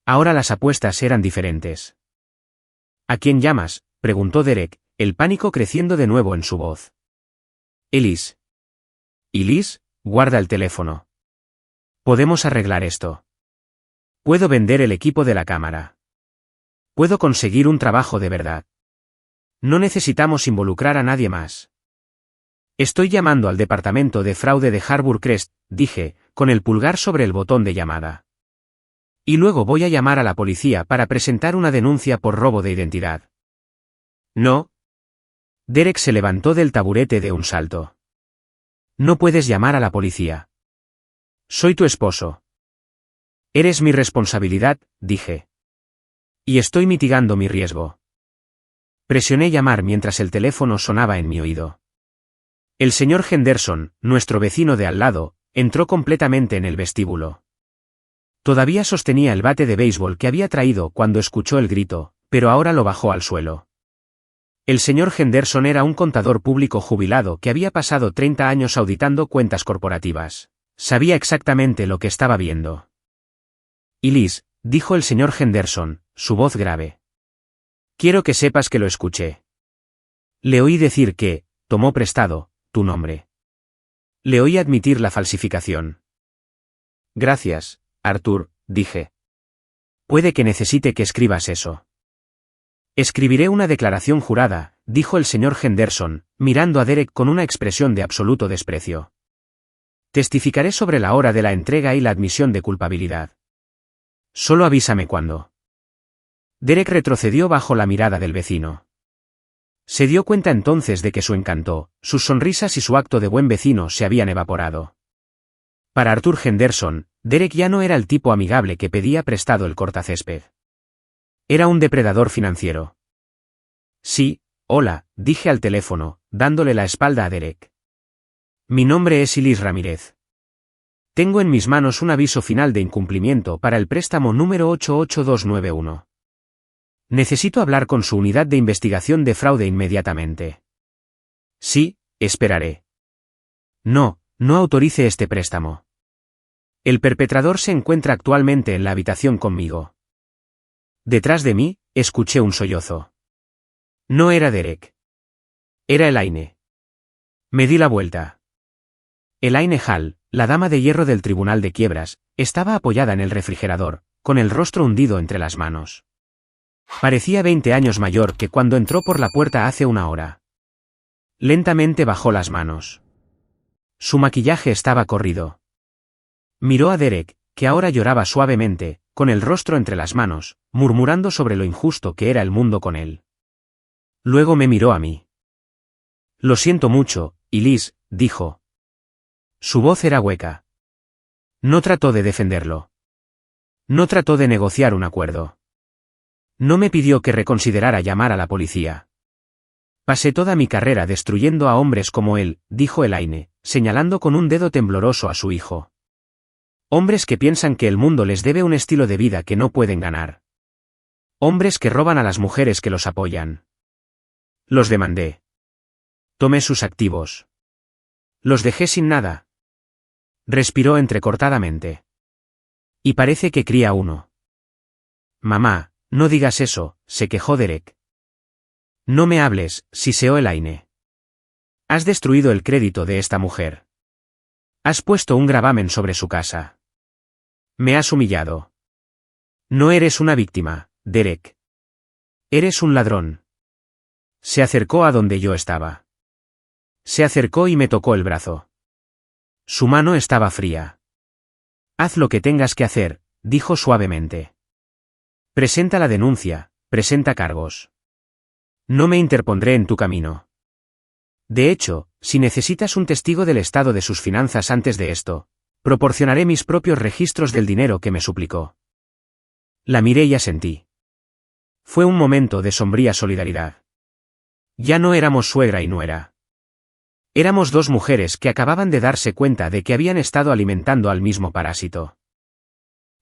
Ahora las apuestas eran diferentes. ¿A quién llamas?, preguntó Derek, el pánico creciendo de nuevo en su voz. Elise. ¿Y Liz? Guarda el teléfono. Podemos arreglar esto. Puedo vender el equipo de la cámara. Puedo conseguir un trabajo de verdad. No necesitamos involucrar a nadie más. Estoy llamando al departamento de fraude de Harbour Crest, dije, con el pulgar sobre el botón de llamada. Y luego voy a llamar a la policía para presentar una denuncia por robo de identidad. No. Derek se levantó del taburete de un salto. No puedes llamar a la policía. Soy tu esposo. Eres mi responsabilidad, dije. Y estoy mitigando mi riesgo. Presioné llamar mientras el teléfono sonaba en mi oído. El señor Henderson, nuestro vecino de al lado, entró completamente en el vestíbulo. Todavía sostenía el bate de béisbol que había traído cuando escuchó el grito, pero ahora lo bajó al suelo. El señor Henderson era un contador público jubilado que había pasado 30 años auditando cuentas corporativas. Sabía exactamente lo que estaba viendo. Y Liz, dijo el señor Henderson, su voz grave. Quiero que sepas que lo escuché. Le oí decir que, tomó prestado, tu nombre. Le oí admitir la falsificación. Gracias, Arthur, dije. Puede que necesite que escribas eso. Escribiré una declaración jurada, dijo el señor Henderson, mirando a Derek con una expresión de absoluto desprecio. Testificaré sobre la hora de la entrega y la admisión de culpabilidad. Solo avísame cuándo. Derek retrocedió bajo la mirada del vecino. Se dio cuenta entonces de que su encanto, sus sonrisas y su acto de buen vecino se habían evaporado. Para Arthur Henderson, Derek ya no era el tipo amigable que pedía prestado el cortacésped. Era un depredador financiero. Sí, hola, dije al teléfono, dándole la espalda a Derek. Mi nombre es Elise Ramírez. Tengo en mis manos un aviso final de incumplimiento para el préstamo número 88291. Necesito hablar con su unidad de investigación de fraude inmediatamente. Sí, esperaré. No autorice este préstamo. El perpetrador se encuentra actualmente en la habitación conmigo. Detrás de mí, escuché un sollozo. No era Derek. Era Elaine. Me di la vuelta. Elaine Hall, la dama de hierro del Tribunal de Quiebras, estaba apoyada en el refrigerador, con el rostro hundido entre las manos. Parecía 20 años mayor que cuando entró por la puerta hace una hora. Lentamente bajó las manos. Su maquillaje estaba corrido. Miró a Derek, que ahora lloraba suavemente, con el rostro entre las manos, murmurando sobre lo injusto que era el mundo con él. Luego me miró a mí. Lo siento mucho, Liz, dijo. Su voz era hueca. No trató de defenderlo. No trató de negociar un acuerdo. No me pidió que reconsiderara llamar a la policía. Pasé toda mi carrera destruyendo a hombres como él, dijo Elaine, señalando con un dedo tembloroso a su hijo. Hombres que piensan que el mundo les debe un estilo de vida que no pueden ganar. Hombres que roban a las mujeres que los apoyan. Los demandé. Tomé sus activos. Los dejé sin nada. Respiró entrecortadamente. Y parece que cría uno. Mamá, no digas eso, se quejó Derek. No me hables, siseó Elaine. Has destruido el crédito de esta mujer. Has puesto un gravamen sobre su casa. Me has humillado. No eres una víctima, Derek. Eres un ladrón. Se acercó a donde yo estaba. Se acercó y me tocó el brazo. Su mano estaba fría. Haz lo que tengas que hacer, dijo suavemente. Presenta la denuncia, presenta cargos. No me interpondré en tu camino. De hecho, si necesitas un testigo del estado de sus finanzas antes de esto, proporcionaré mis propios registros del dinero que me suplicó. La miré y asentí. Fue un momento de sombría solidaridad. Ya no éramos suegra y nuera. Éramos dos mujeres que acababan de darse cuenta de que habían estado alimentando al mismo parásito.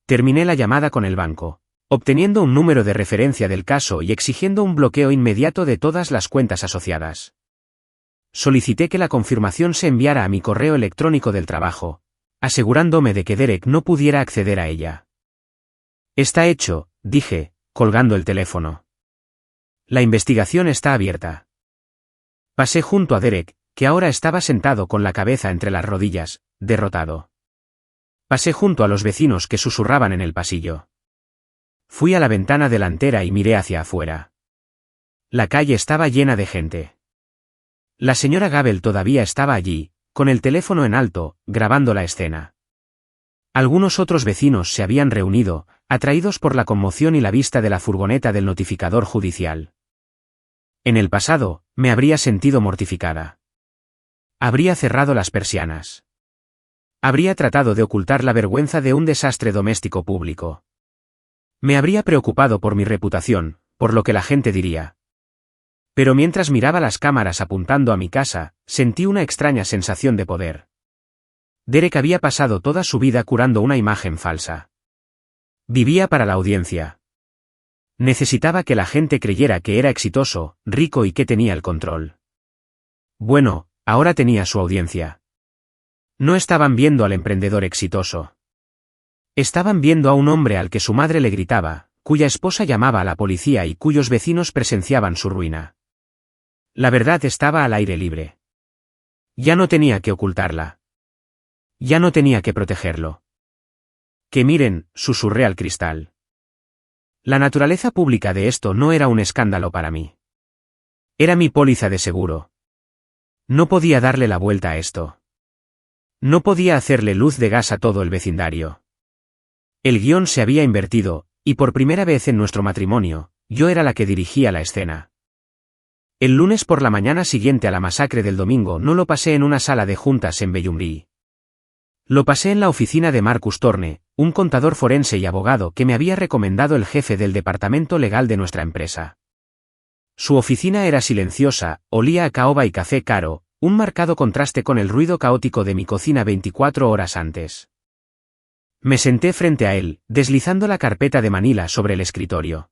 Terminé la llamada con el banco, obteniendo un número de referencia del caso y exigiendo un bloqueo inmediato de todas las cuentas asociadas. Solicité que la confirmación se enviara a mi correo electrónico del trabajo, asegurándome de que Derek no pudiera acceder a ella. Está hecho, dije, colgando el teléfono. La investigación está abierta. Pasé junto a Derek, que ahora estaba sentado con la cabeza entre las rodillas, derrotado. Pasé junto a los vecinos que susurraban en el pasillo. Fui a la ventana delantera y miré hacia afuera. La calle estaba llena de gente. La señora Gabel todavía estaba allí, con el teléfono en alto, grabando la escena. Algunos otros vecinos se habían reunido, atraídos por la conmoción y la vista de la furgoneta del notificador judicial. En el pasado, me habría sentido mortificada. Habría cerrado las persianas. Habría tratado de ocultar la vergüenza de un desastre doméstico público. Me habría preocupado por mi reputación, por lo que la gente diría. Pero mientras miraba las cámaras apuntando a mi casa, sentí una extraña sensación de poder. Derek había pasado toda su vida curando una imagen falsa. Vivía para la audiencia. Necesitaba que la gente creyera que era exitoso, rico y que tenía el control. Bueno, ahora tenía su audiencia. No estaban viendo al emprendedor exitoso. Estaban viendo a un hombre al que su madre le gritaba, cuya esposa llamaba a la policía y cuyos vecinos presenciaban su ruina. La verdad estaba al aire libre. Ya no tenía que ocultarla. Ya no tenía que protegerlo. Que miren, susurré al cristal. La naturaleza pública de esto no era un escándalo para mí. Era mi póliza de seguro. No podía darle la vuelta a esto. No podía hacerle luz de gas a todo el vecindario. El guión se había invertido, y por primera vez en nuestro matrimonio, yo era la que dirigía la escena. El lunes por la mañana siguiente a la masacre del domingo no lo pasé en una sala de juntas en Bellumbree. Lo pasé en la oficina de Marcus Thorne, un contador forense y abogado que me había recomendado el jefe del departamento legal de nuestra empresa. Su oficina era silenciosa, olía a caoba y café caro, un marcado contraste con el ruido caótico de mi cocina 24 horas antes. Me senté frente a él, deslizando la carpeta de Manila sobre el escritorio.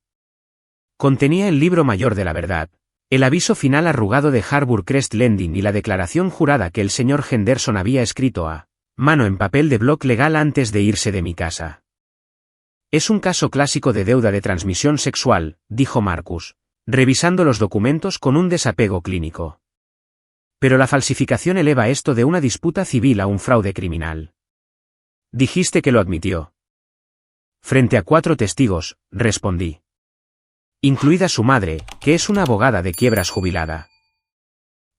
Contenía el libro mayor de la verdad, el aviso final arrugado de Harbour Crest Lending y la declaración jurada que el señor Henderson había escrito a Mano en papel de bloc legal antes de irse de mi casa. Es un caso clásico de deuda de transmisión sexual, dijo Marcus, revisando los documentos con un desapego clínico. Pero la falsificación eleva esto de una disputa civil a un fraude criminal. Dijiste que lo admitió. Frente a 4 testigos, respondí. Incluida su madre, que es una abogada de quiebras jubilada.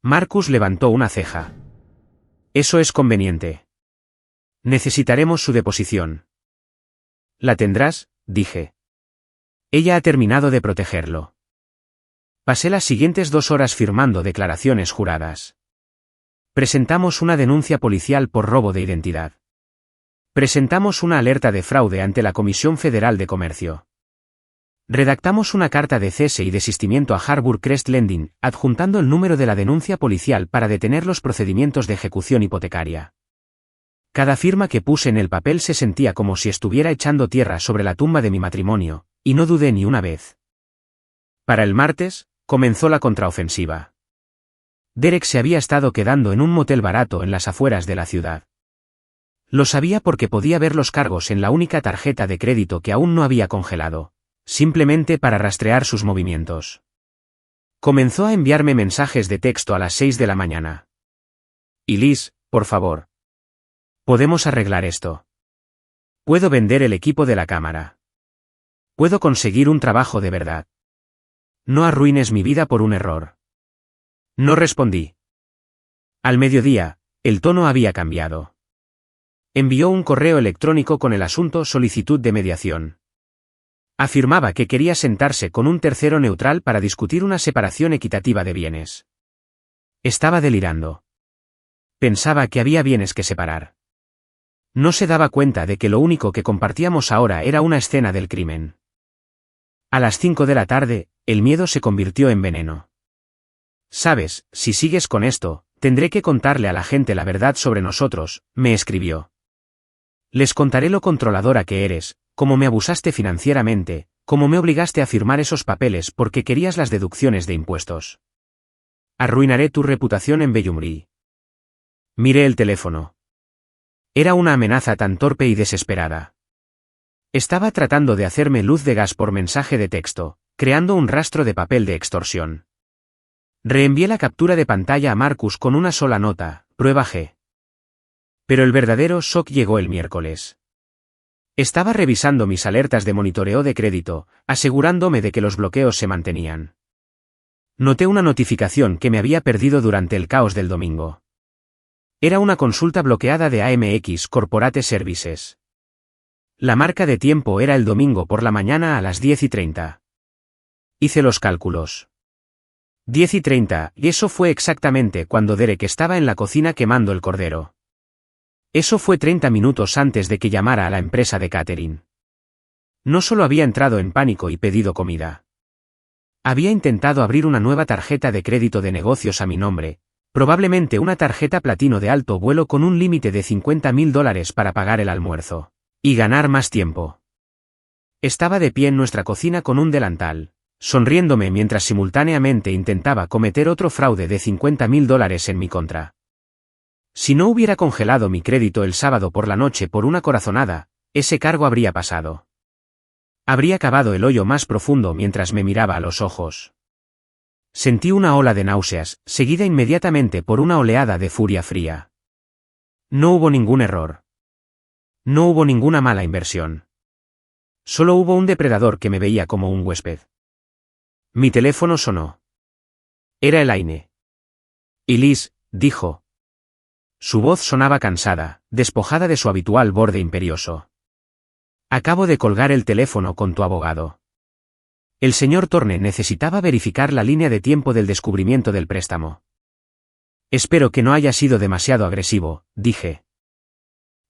Marcus levantó una ceja. Eso es conveniente. Necesitaremos su deposición. La tendrás, dije. Ella ha terminado de protegerlo. Pasé las siguientes 2 horas firmando declaraciones juradas. Presentamos una denuncia policial por robo de identidad. Presentamos una alerta de fraude ante la Comisión Federal de Comercio. Redactamos una carta de cese y desistimiento a Harbour Crest Lending, adjuntando el número de la denuncia policial para detener los procedimientos de ejecución hipotecaria. Cada firma que puse en el papel se sentía como si estuviera echando tierra sobre la tumba de mi matrimonio, y no dudé ni una vez. Para el martes, comenzó la contraofensiva. Derek se había estado quedando en un motel barato en las afueras de la ciudad. Lo sabía porque podía ver los cargos en la única tarjeta de crédito que aún no había congelado, simplemente para rastrear sus movimientos. Comenzó a enviarme mensajes de texto a las 6 de la mañana. Y Liz, por favor. Podemos arreglar esto. Puedo vender el equipo de la cámara. Puedo conseguir un trabajo de verdad. No arruines mi vida por un error. No respondí. Al mediodía, el tono había cambiado. Envió un correo electrónico con el asunto solicitud de mediación. Afirmaba que quería sentarse con un tercero neutral para discutir una separación equitativa de bienes. Estaba delirando. Pensaba que había bienes que separar. No se daba cuenta de que lo único que compartíamos ahora era una escena del crimen. A las 5 de la tarde, el miedo se convirtió en veneno. Sabes, si sigues con esto, tendré que contarle a la gente la verdad sobre nosotros, me escribió. Les contaré lo controladora que eres, cómo me abusaste financieramente, cómo me obligaste a firmar esos papeles porque querías las deducciones de impuestos. Arruinaré tu reputación en Bellumri. Miré el teléfono. Era una amenaza tan torpe y desesperada. Estaba tratando de hacerme luz de gas por mensaje de texto, creando un rastro de papel de extorsión. Reenvié la captura de pantalla a Marcus con una sola nota, prueba G. Pero el verdadero shock llegó el miércoles. Estaba revisando mis alertas de monitoreo de crédito, asegurándome de que los bloqueos se mantenían. Noté una notificación que me había perdido durante el caos del domingo. Era una consulta bloqueada de AMX Corporate Services. La marca de tiempo era el domingo por la mañana a las 10:30. Hice los cálculos. 10:30, y eso fue exactamente cuando Derek estaba en la cocina quemando el cordero. Eso fue 30 minutos antes de que llamara a la empresa de catering. No solo había entrado en pánico y pedido comida. Había intentado abrir una nueva tarjeta de crédito de negocios a mi nombre, probablemente una tarjeta platino de alto vuelo con un límite de $50,000 para pagar el almuerzo, y ganar más tiempo. Estaba de pie en nuestra cocina con un delantal, sonriéndome mientras simultáneamente intentaba cometer otro fraude de $50,000 en mi contra. Si no hubiera congelado mi crédito el sábado por la noche por una corazonada, ese cargo habría pasado. Habría cavado el hoyo más profundo mientras me miraba a los ojos. Sentí una ola de náuseas, seguida inmediatamente por una oleada de furia fría. No hubo ningún error. No hubo ninguna mala inversión. Solo hubo un depredador que me veía como un huésped. Mi teléfono sonó. Era Elaine. Y Liz, dijo. Su voz sonaba cansada, despojada de su habitual borde imperioso. Acabo de colgar el teléfono con tu abogado. El señor Thorne necesitaba verificar la línea de tiempo del descubrimiento del préstamo. Espero que no haya sido demasiado agresivo, dije.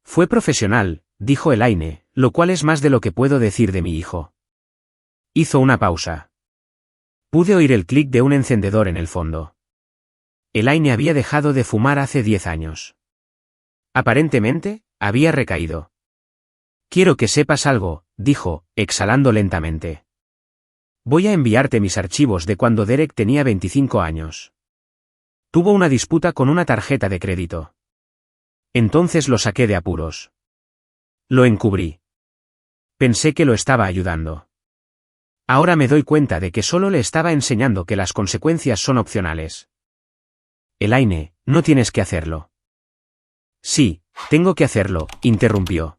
Fue profesional, dijo Elaine, lo cual es más de lo que puedo decir de mi hijo. Hizo una pausa. Pude oír el clic de un encendedor en el fondo. Elaine había dejado de fumar hace 10 años. Aparentemente, había recaído. Quiero que sepas algo, dijo, exhalando lentamente. Voy a enviarte mis archivos de cuando Derek tenía 25 años. Tuvo una disputa con una tarjeta de crédito. Entonces lo saqué de apuros. Lo encubrí. Pensé que lo estaba ayudando. Ahora me doy cuenta de que solo le estaba enseñando que las consecuencias son opcionales. Elaine, no tienes que hacerlo. Sí, tengo que hacerlo, interrumpió.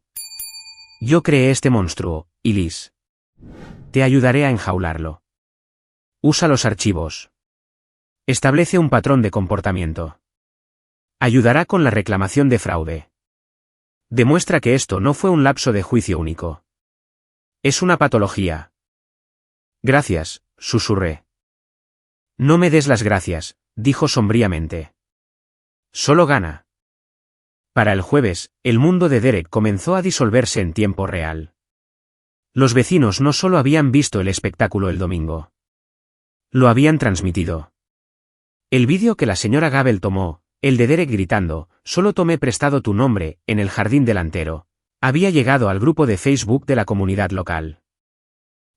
Yo creé este monstruo, Elise. Te ayudaré a enjaularlo. Usa los archivos. Establece un patrón de comportamiento. Ayudará con la reclamación de fraude. Demuestra que esto no fue un lapso de juicio único. Es una patología. Gracias, susurré. No me des las gracias, dijo sombríamente. Solo gana. Para el jueves, el mundo de Derek comenzó a disolverse en tiempo real. Los vecinos no solo habían visto el espectáculo el domingo. Lo habían transmitido. El vídeo que la señora Gable tomó, el de Derek gritando, «Solo tomé prestado tu nombre», en el jardín delantero, había llegado al grupo de Facebook de la comunidad local.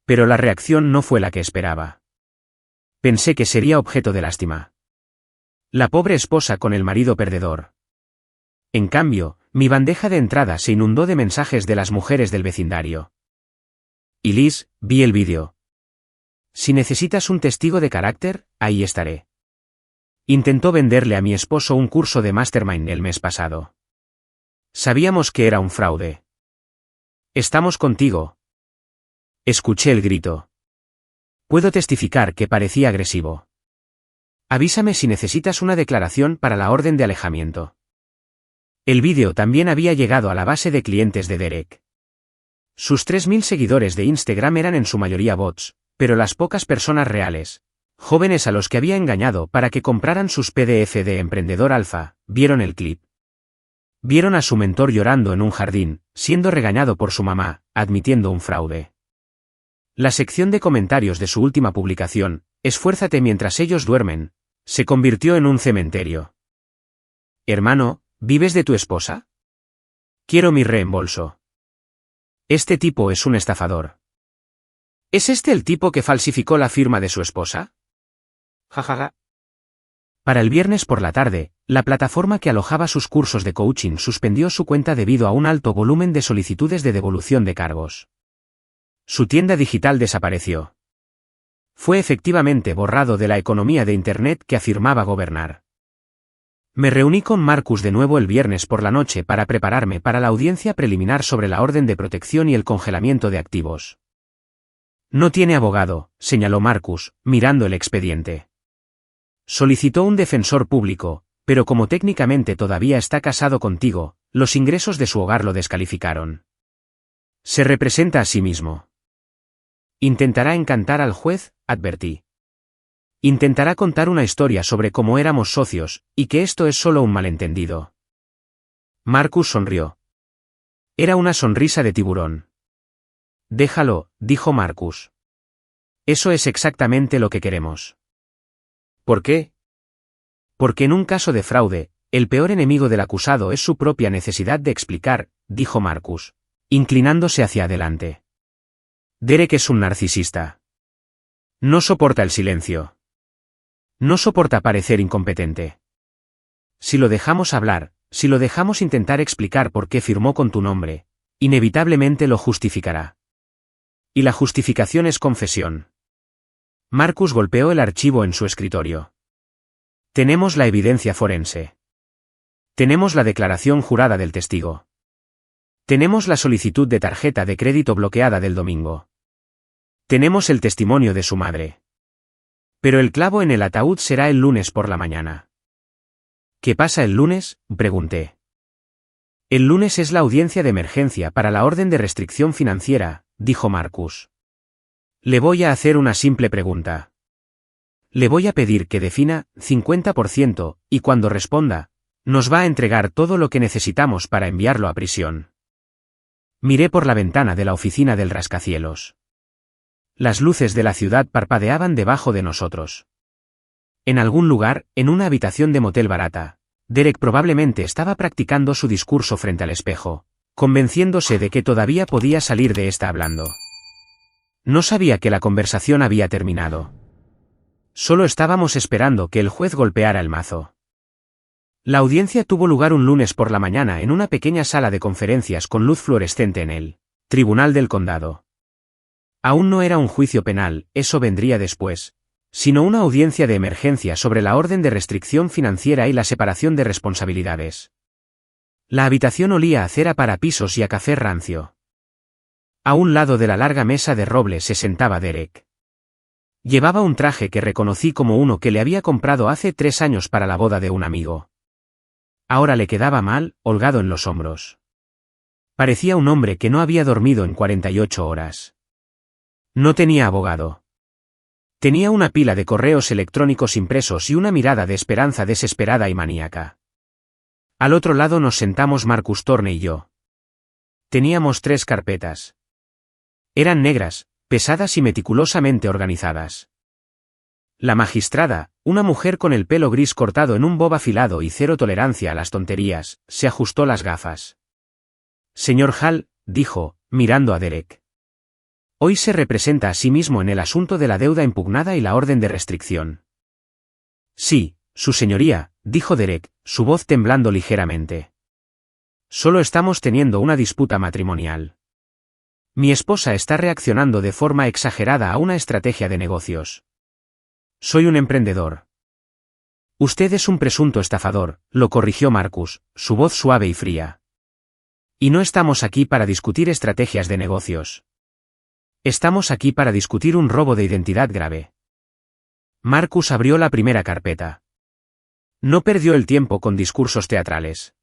Pero la reacción no fue la que esperaba. Pensé que sería objeto de lástima. La pobre esposa con el marido perdedor. En cambio, mi bandeja de entrada se inundó de mensajes de las mujeres del vecindario. Y Liz, vi el vídeo. Si necesitas un testigo de carácter, ahí estaré. Intentó venderle a mi esposo un curso de Mastermind el mes pasado. Sabíamos que era un fraude. Estamos contigo. Escuché el grito. Puedo testificar que parecía agresivo. Avísame si necesitas una declaración para la orden de alejamiento. El vídeo también había llegado a la base de clientes de Derek. Sus 3.000 seguidores de Instagram eran en su mayoría bots, pero las pocas personas reales, jóvenes a los que había engañado para que compraran sus PDF de Emprendedor Alfa, vieron el clip. Vieron a su mentor llorando en un jardín, siendo regañado por su mamá, admitiendo un fraude. La sección de comentarios de su última publicación, «Esfuérzate mientras ellos duermen», se convirtió en un cementerio. Hermano, ¿vives de tu esposa? Quiero mi reembolso. Este tipo es un estafador. ¿Es este el tipo que falsificó la firma de su esposa? Jajaja. Para el viernes por la tarde, la plataforma que alojaba sus cursos de coaching suspendió su cuenta debido a un alto volumen de solicitudes de devolución de cargos. Su tienda digital desapareció. Fue efectivamente borrado de la economía de Internet que afirmaba gobernar. Me reuní con Marcus de nuevo el viernes por la noche para prepararme para la audiencia preliminar sobre la orden de protección y el congelamiento de activos. No tiene abogado, señaló Marcus, mirando el expediente. Solicitó un defensor público, pero como técnicamente todavía está casado contigo, los ingresos de su hogar lo descalificaron. Se representa a sí mismo. Intentará encantar al juez, advertí. Intentará contar una historia sobre cómo éramos socios, y que esto es solo un malentendido. Marcus sonrió. Era una sonrisa de tiburón. Déjalo, dijo Marcus. Eso es exactamente lo que queremos. ¿Por qué? Porque en un caso de fraude, el peor enemigo del acusado es su propia necesidad de explicar, dijo Marcus, inclinándose hacia adelante. Derek es un narcisista. No soporta el silencio. No soporta parecer incompetente. Si lo dejamos hablar, si lo dejamos intentar explicar por qué firmó con tu nombre, inevitablemente lo justificará. Y la justificación es confesión. Marcus golpeó el archivo en su escritorio. Tenemos la evidencia forense. Tenemos la declaración jurada del testigo. Tenemos la solicitud de tarjeta de crédito bloqueada del domingo. Tenemos el testimonio de su madre. Pero el clavo en el ataúd será el lunes por la mañana. ¿Qué pasa el lunes?, pregunté. El lunes es la audiencia de emergencia para la orden de restricción financiera, dijo Marcus. Le voy a hacer una simple pregunta. Le voy a pedir que defina 50%, y cuando responda, nos va a entregar todo lo que necesitamos para enviarlo a prisión. Miré por la ventana de la oficina del rascacielos. Las luces de la ciudad parpadeaban debajo de nosotros. En algún lugar, en una habitación de motel barata, Derek probablemente estaba practicando su discurso frente al espejo, convenciéndose de que todavía podía salir de esta hablando. No sabía que la conversación había terminado. Solo estábamos esperando que el juez golpeara el mazo. La audiencia tuvo lugar un lunes por la mañana en una pequeña sala de conferencias con luz fluorescente en el Tribunal del Condado. Aún no era un juicio penal, eso vendría después, sino una audiencia de emergencia sobre la orden de restricción financiera y la separación de responsabilidades. La habitación olía a cera para pisos y a café rancio. A un lado de la larga mesa de roble se sentaba Derek. Llevaba un traje que reconocí como uno que le había comprado hace 3 años para la boda de un amigo. Ahora le quedaba mal, holgado en los hombros. Parecía un hombre que no había dormido en 48 horas. No tenía abogado. Tenía una pila de correos electrónicos impresos y una mirada de esperanza desesperada y maníaca. Al otro lado nos sentamos Marcus Thorne y yo. Teníamos 3 carpetas. Eran negras, pesadas y meticulosamente organizadas. La magistrada, una mujer con el pelo gris cortado en un bob afilado y cero tolerancia a las tonterías, se ajustó las gafas. Señor Hall, dijo, mirando a Derek. Hoy se representa a sí mismo en el asunto de la deuda impugnada y la orden de restricción. Sí, su señoría, dijo Derek, su voz temblando ligeramente. Solo estamos teniendo una disputa matrimonial. Mi esposa está reaccionando de forma exagerada a una estrategia de negocios. Soy un emprendedor. Usted es un presunto estafador, lo corrigió Marcus, su voz suave y fría. Y no estamos aquí para discutir estrategias de negocios. Estamos aquí para discutir un robo de identidad grave. Marcus abrió la primera carpeta. No perdió el tiempo con discursos teatrales.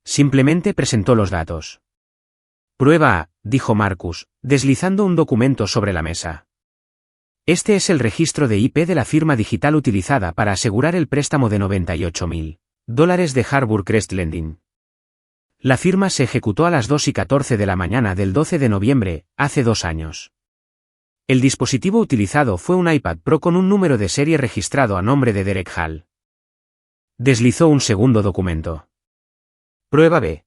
Simplemente presentó los datos. Prueba A, dijo Marcus, deslizando un documento sobre la mesa. Este es el registro de IP de la firma digital utilizada para asegurar el préstamo de $98,000 de Harbour Crest Lending. La firma se ejecutó a las 2:14 de la mañana del 12 de noviembre, hace 2 años. El dispositivo utilizado fue un iPad Pro con un número de serie registrado a nombre de Derek Hall. Deslizó un segundo documento. Prueba B.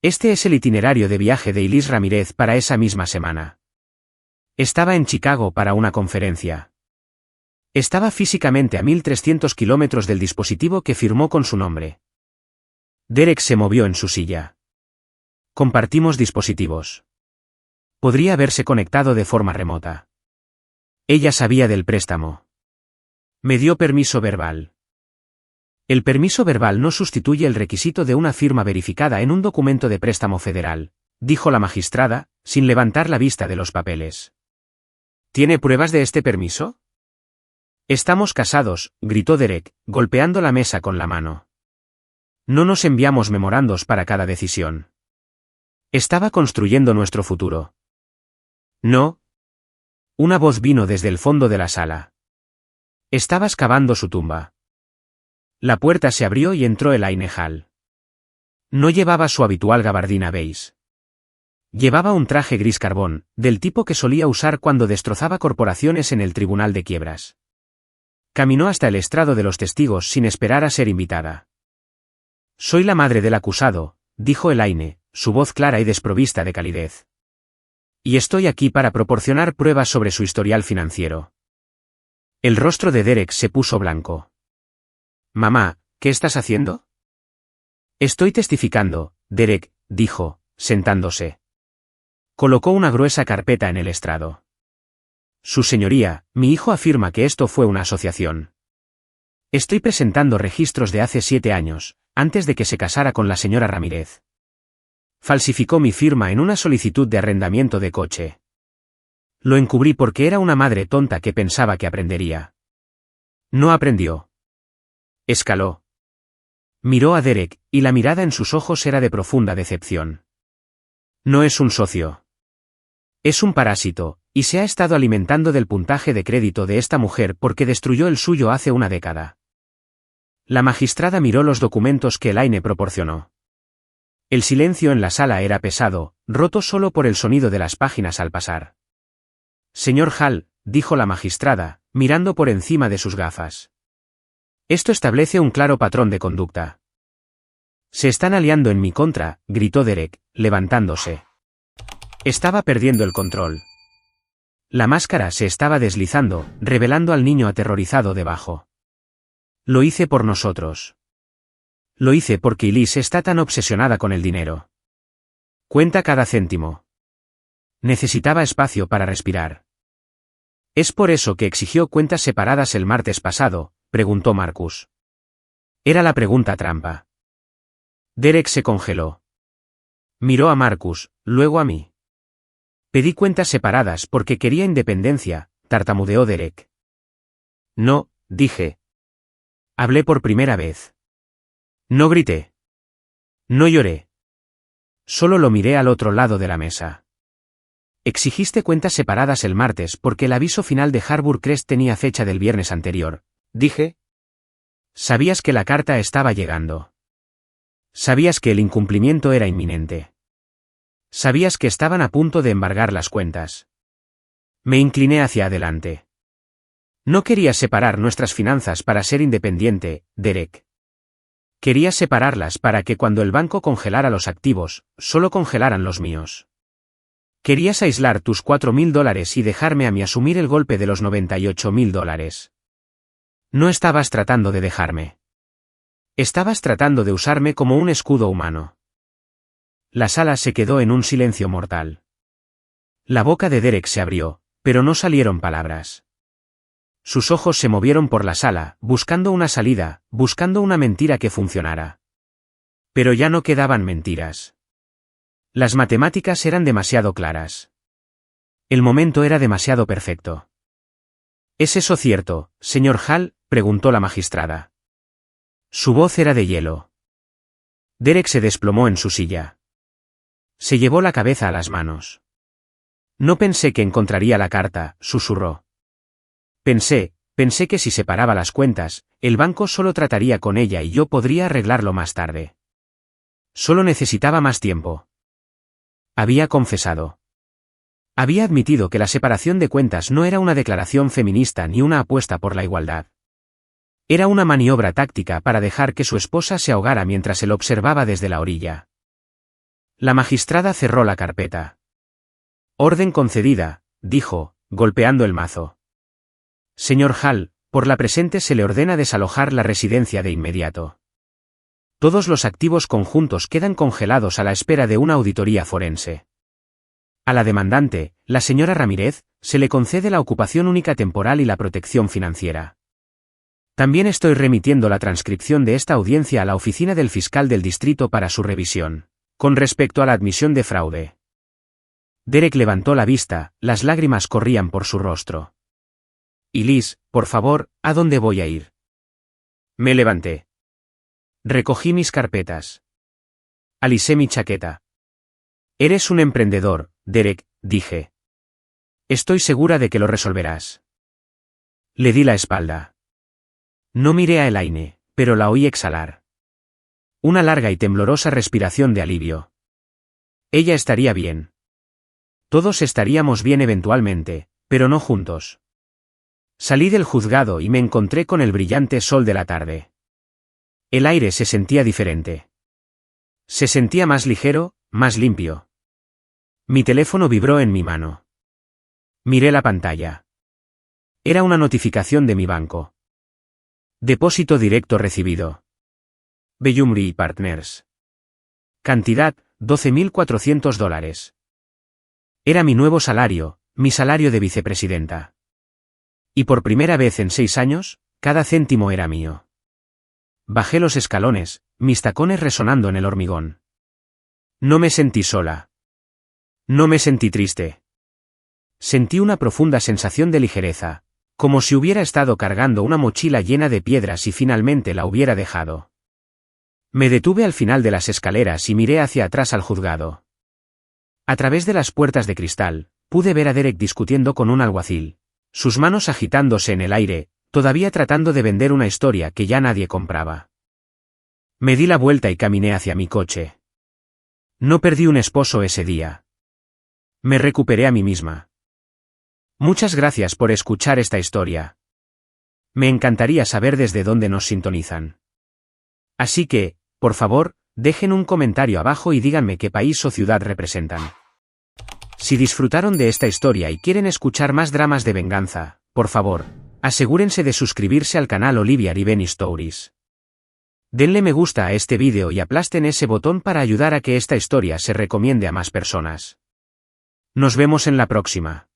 Este es el itinerario de viaje de Elise Ramírez para esa misma semana. Estaba en Chicago para una conferencia. Estaba físicamente a 1.300 kilómetros del dispositivo que firmó con su nombre. Derek se movió en su silla. Compartimos dispositivos. Podría haberse conectado de forma remota. Ella sabía del préstamo. Me dio permiso verbal. El permiso verbal no sustituye el requisito de una firma verificada en un documento de préstamo federal, dijo la magistrada, sin levantar la vista de los papeles. ¿Tiene pruebas de este permiso? Estamos casados, gritó Derek, golpeando la mesa con la mano. No nos enviamos memorandos para cada decisión. Estaba construyendo nuestro futuro. No. Una voz vino desde el fondo de la sala. Estabas cavando su tumba. La puerta se abrió y entró Elaine Hall. No llevaba su habitual gabardina beige. Llevaba un traje gris carbón, del tipo que solía usar cuando destrozaba corporaciones en el Tribunal de Quiebras. Caminó hasta el estrado de los testigos sin esperar a ser invitada. Soy la madre del acusado, dijo Elaine, su voz clara y desprovista de calidez. Y estoy aquí para proporcionar pruebas sobre su historial financiero. El rostro de Derek se puso blanco. Mamá, ¿qué estás haciendo? Estoy testificando, Derek, dijo, sentándose. Colocó una gruesa carpeta en el estrado. Su señoría, mi hijo afirma que esto fue una asociación. Estoy presentando registros de hace 7 años, antes de que se casara con la señora Ramírez. Falsificó mi firma en una solicitud de arrendamiento de coche. Lo encubrí porque era una madre tonta que pensaba que aprendería. No aprendió. Escaló. Miró a Derek, y la mirada en sus ojos era de profunda decepción. No es un socio. Es un parásito, y se ha estado alimentando del puntaje de crédito de esta mujer porque destruyó el suyo hace una década. La magistrada miró los documentos que Elaine proporcionó. El silencio en la sala era pesado, roto solo por el sonido de las páginas al pasar. Señor Hall, dijo la magistrada, mirando por encima de sus gafas. Esto establece un claro patrón de conducta. Se están aliando en mi contra, gritó Derek, levantándose. Estaba perdiendo el control. La máscara se estaba deslizando, revelando al niño aterrorizado debajo. Lo hice por nosotros. Lo hice porque Elise está tan obsesionada con el dinero. Cuenta cada céntimo. Necesitaba espacio para respirar. ¿Es por eso que exigió cuentas separadas el martes pasado?, preguntó Marcus. Era la pregunta trampa. Derek se congeló. Miró a Marcus, luego a mí. Pedí cuentas separadas porque quería independencia, tartamudeó Derek. No, dije. Hablé por primera vez. No grité. No lloré. Solo lo miré al otro lado de la mesa. Exigiste cuentas separadas el martes porque el aviso final de Harbour Crest tenía fecha del viernes anterior, dije. Sabías que la carta estaba llegando. Sabías que el incumplimiento era inminente. Sabías que estaban a punto de embargar las cuentas. Me incliné hacia adelante. No querías separar nuestras finanzas para ser independiente, Derek. Querías separarlas para que cuando el banco congelara los activos, solo congelaran los míos. Querías aislar tus $4.000 y dejarme a mí asumir el golpe de los $98.000. No estabas tratando de dejarme. Estabas tratando de usarme como un escudo humano. La sala se quedó en un silencio mortal. La boca de Derek se abrió, pero no salieron palabras. Sus ojos se movieron por la sala, buscando una salida, buscando una mentira que funcionara. Pero ya no quedaban mentiras. Las matemáticas eran demasiado claras. El momento era demasiado perfecto. ¿Es eso cierto, señor Hall?, preguntó la magistrada. Su voz era de hielo. Derek se desplomó en su silla. Se llevó la cabeza a las manos. No pensé que encontraría la carta, susurró. Pensé que si separaba las cuentas, el banco solo trataría con ella y yo podría arreglarlo más tarde. Solo necesitaba más tiempo. Había confesado. Había admitido que la separación de cuentas no era una declaración feminista ni una apuesta por la igualdad. Era una maniobra táctica para dejar que su esposa se ahogara mientras él observaba desde la orilla. La magistrada cerró la carpeta. Orden concedida, dijo, golpeando el mazo. Señor Hall, por la presente se le ordena desalojar la residencia de inmediato. Todos los activos conjuntos quedan congelados a la espera de una auditoría forense. A la demandante, la señora Ramírez, se le concede la ocupación única temporal y la protección financiera. También estoy remitiendo la transcripción de esta audiencia a la oficina del fiscal del distrito para su revisión, con respecto a la admisión de fraude. Derek levantó la vista, las lágrimas corrían por su rostro. Y Liz, por favor, ¿a dónde voy a ir? Me levanté. Recogí mis carpetas. Alisé mi chaqueta. Eres un emprendedor, Derek, dije. Estoy segura de que lo resolverás. Le di la espalda. No miré a Elaine, pero la oí exhalar. Una larga y temblorosa respiración de alivio. Ella estaría bien. Todos estaríamos bien eventualmente, pero no juntos. Salí del juzgado y me encontré con el brillante sol de la tarde. El aire se sentía diferente. Se sentía más ligero, más limpio. Mi teléfono vibró en mi mano. Miré la pantalla. Era una notificación de mi banco. Depósito directo recibido. Bellumri Partners. Cantidad, $12.400. Era mi nuevo salario, mi salario de vicepresidenta. Y por primera vez en 6 años, cada céntimo era mío. Bajé los escalones, mis tacones resonando en el hormigón. No me sentí sola. No me sentí triste. Sentí una profunda sensación de ligereza, como si hubiera estado cargando una mochila llena de piedras y finalmente la hubiera dejado. Me detuve al final de las escaleras y miré hacia atrás al juzgado. A través de las puertas de cristal, pude ver a Derek discutiendo con un alguacil, sus manos agitándose en el aire, todavía tratando de vender una historia que ya nadie compraba. Me di la vuelta y caminé hacia mi coche. No perdí un esposo ese día. Me recuperé a mí misma. Muchas gracias por escuchar esta historia. Me encantaría saber desde dónde nos sintonizan. Así que, por favor, dejen un comentario abajo y díganme qué país o ciudad representan. Si disfrutaron de esta historia y quieren escuchar más dramas de venganza, por favor, asegúrense de suscribirse al canal Olivia Riveni Stories. Denle me gusta a este vídeo y aplasten ese botón para ayudar a que esta historia se recomiende a más personas. Nos vemos en la próxima.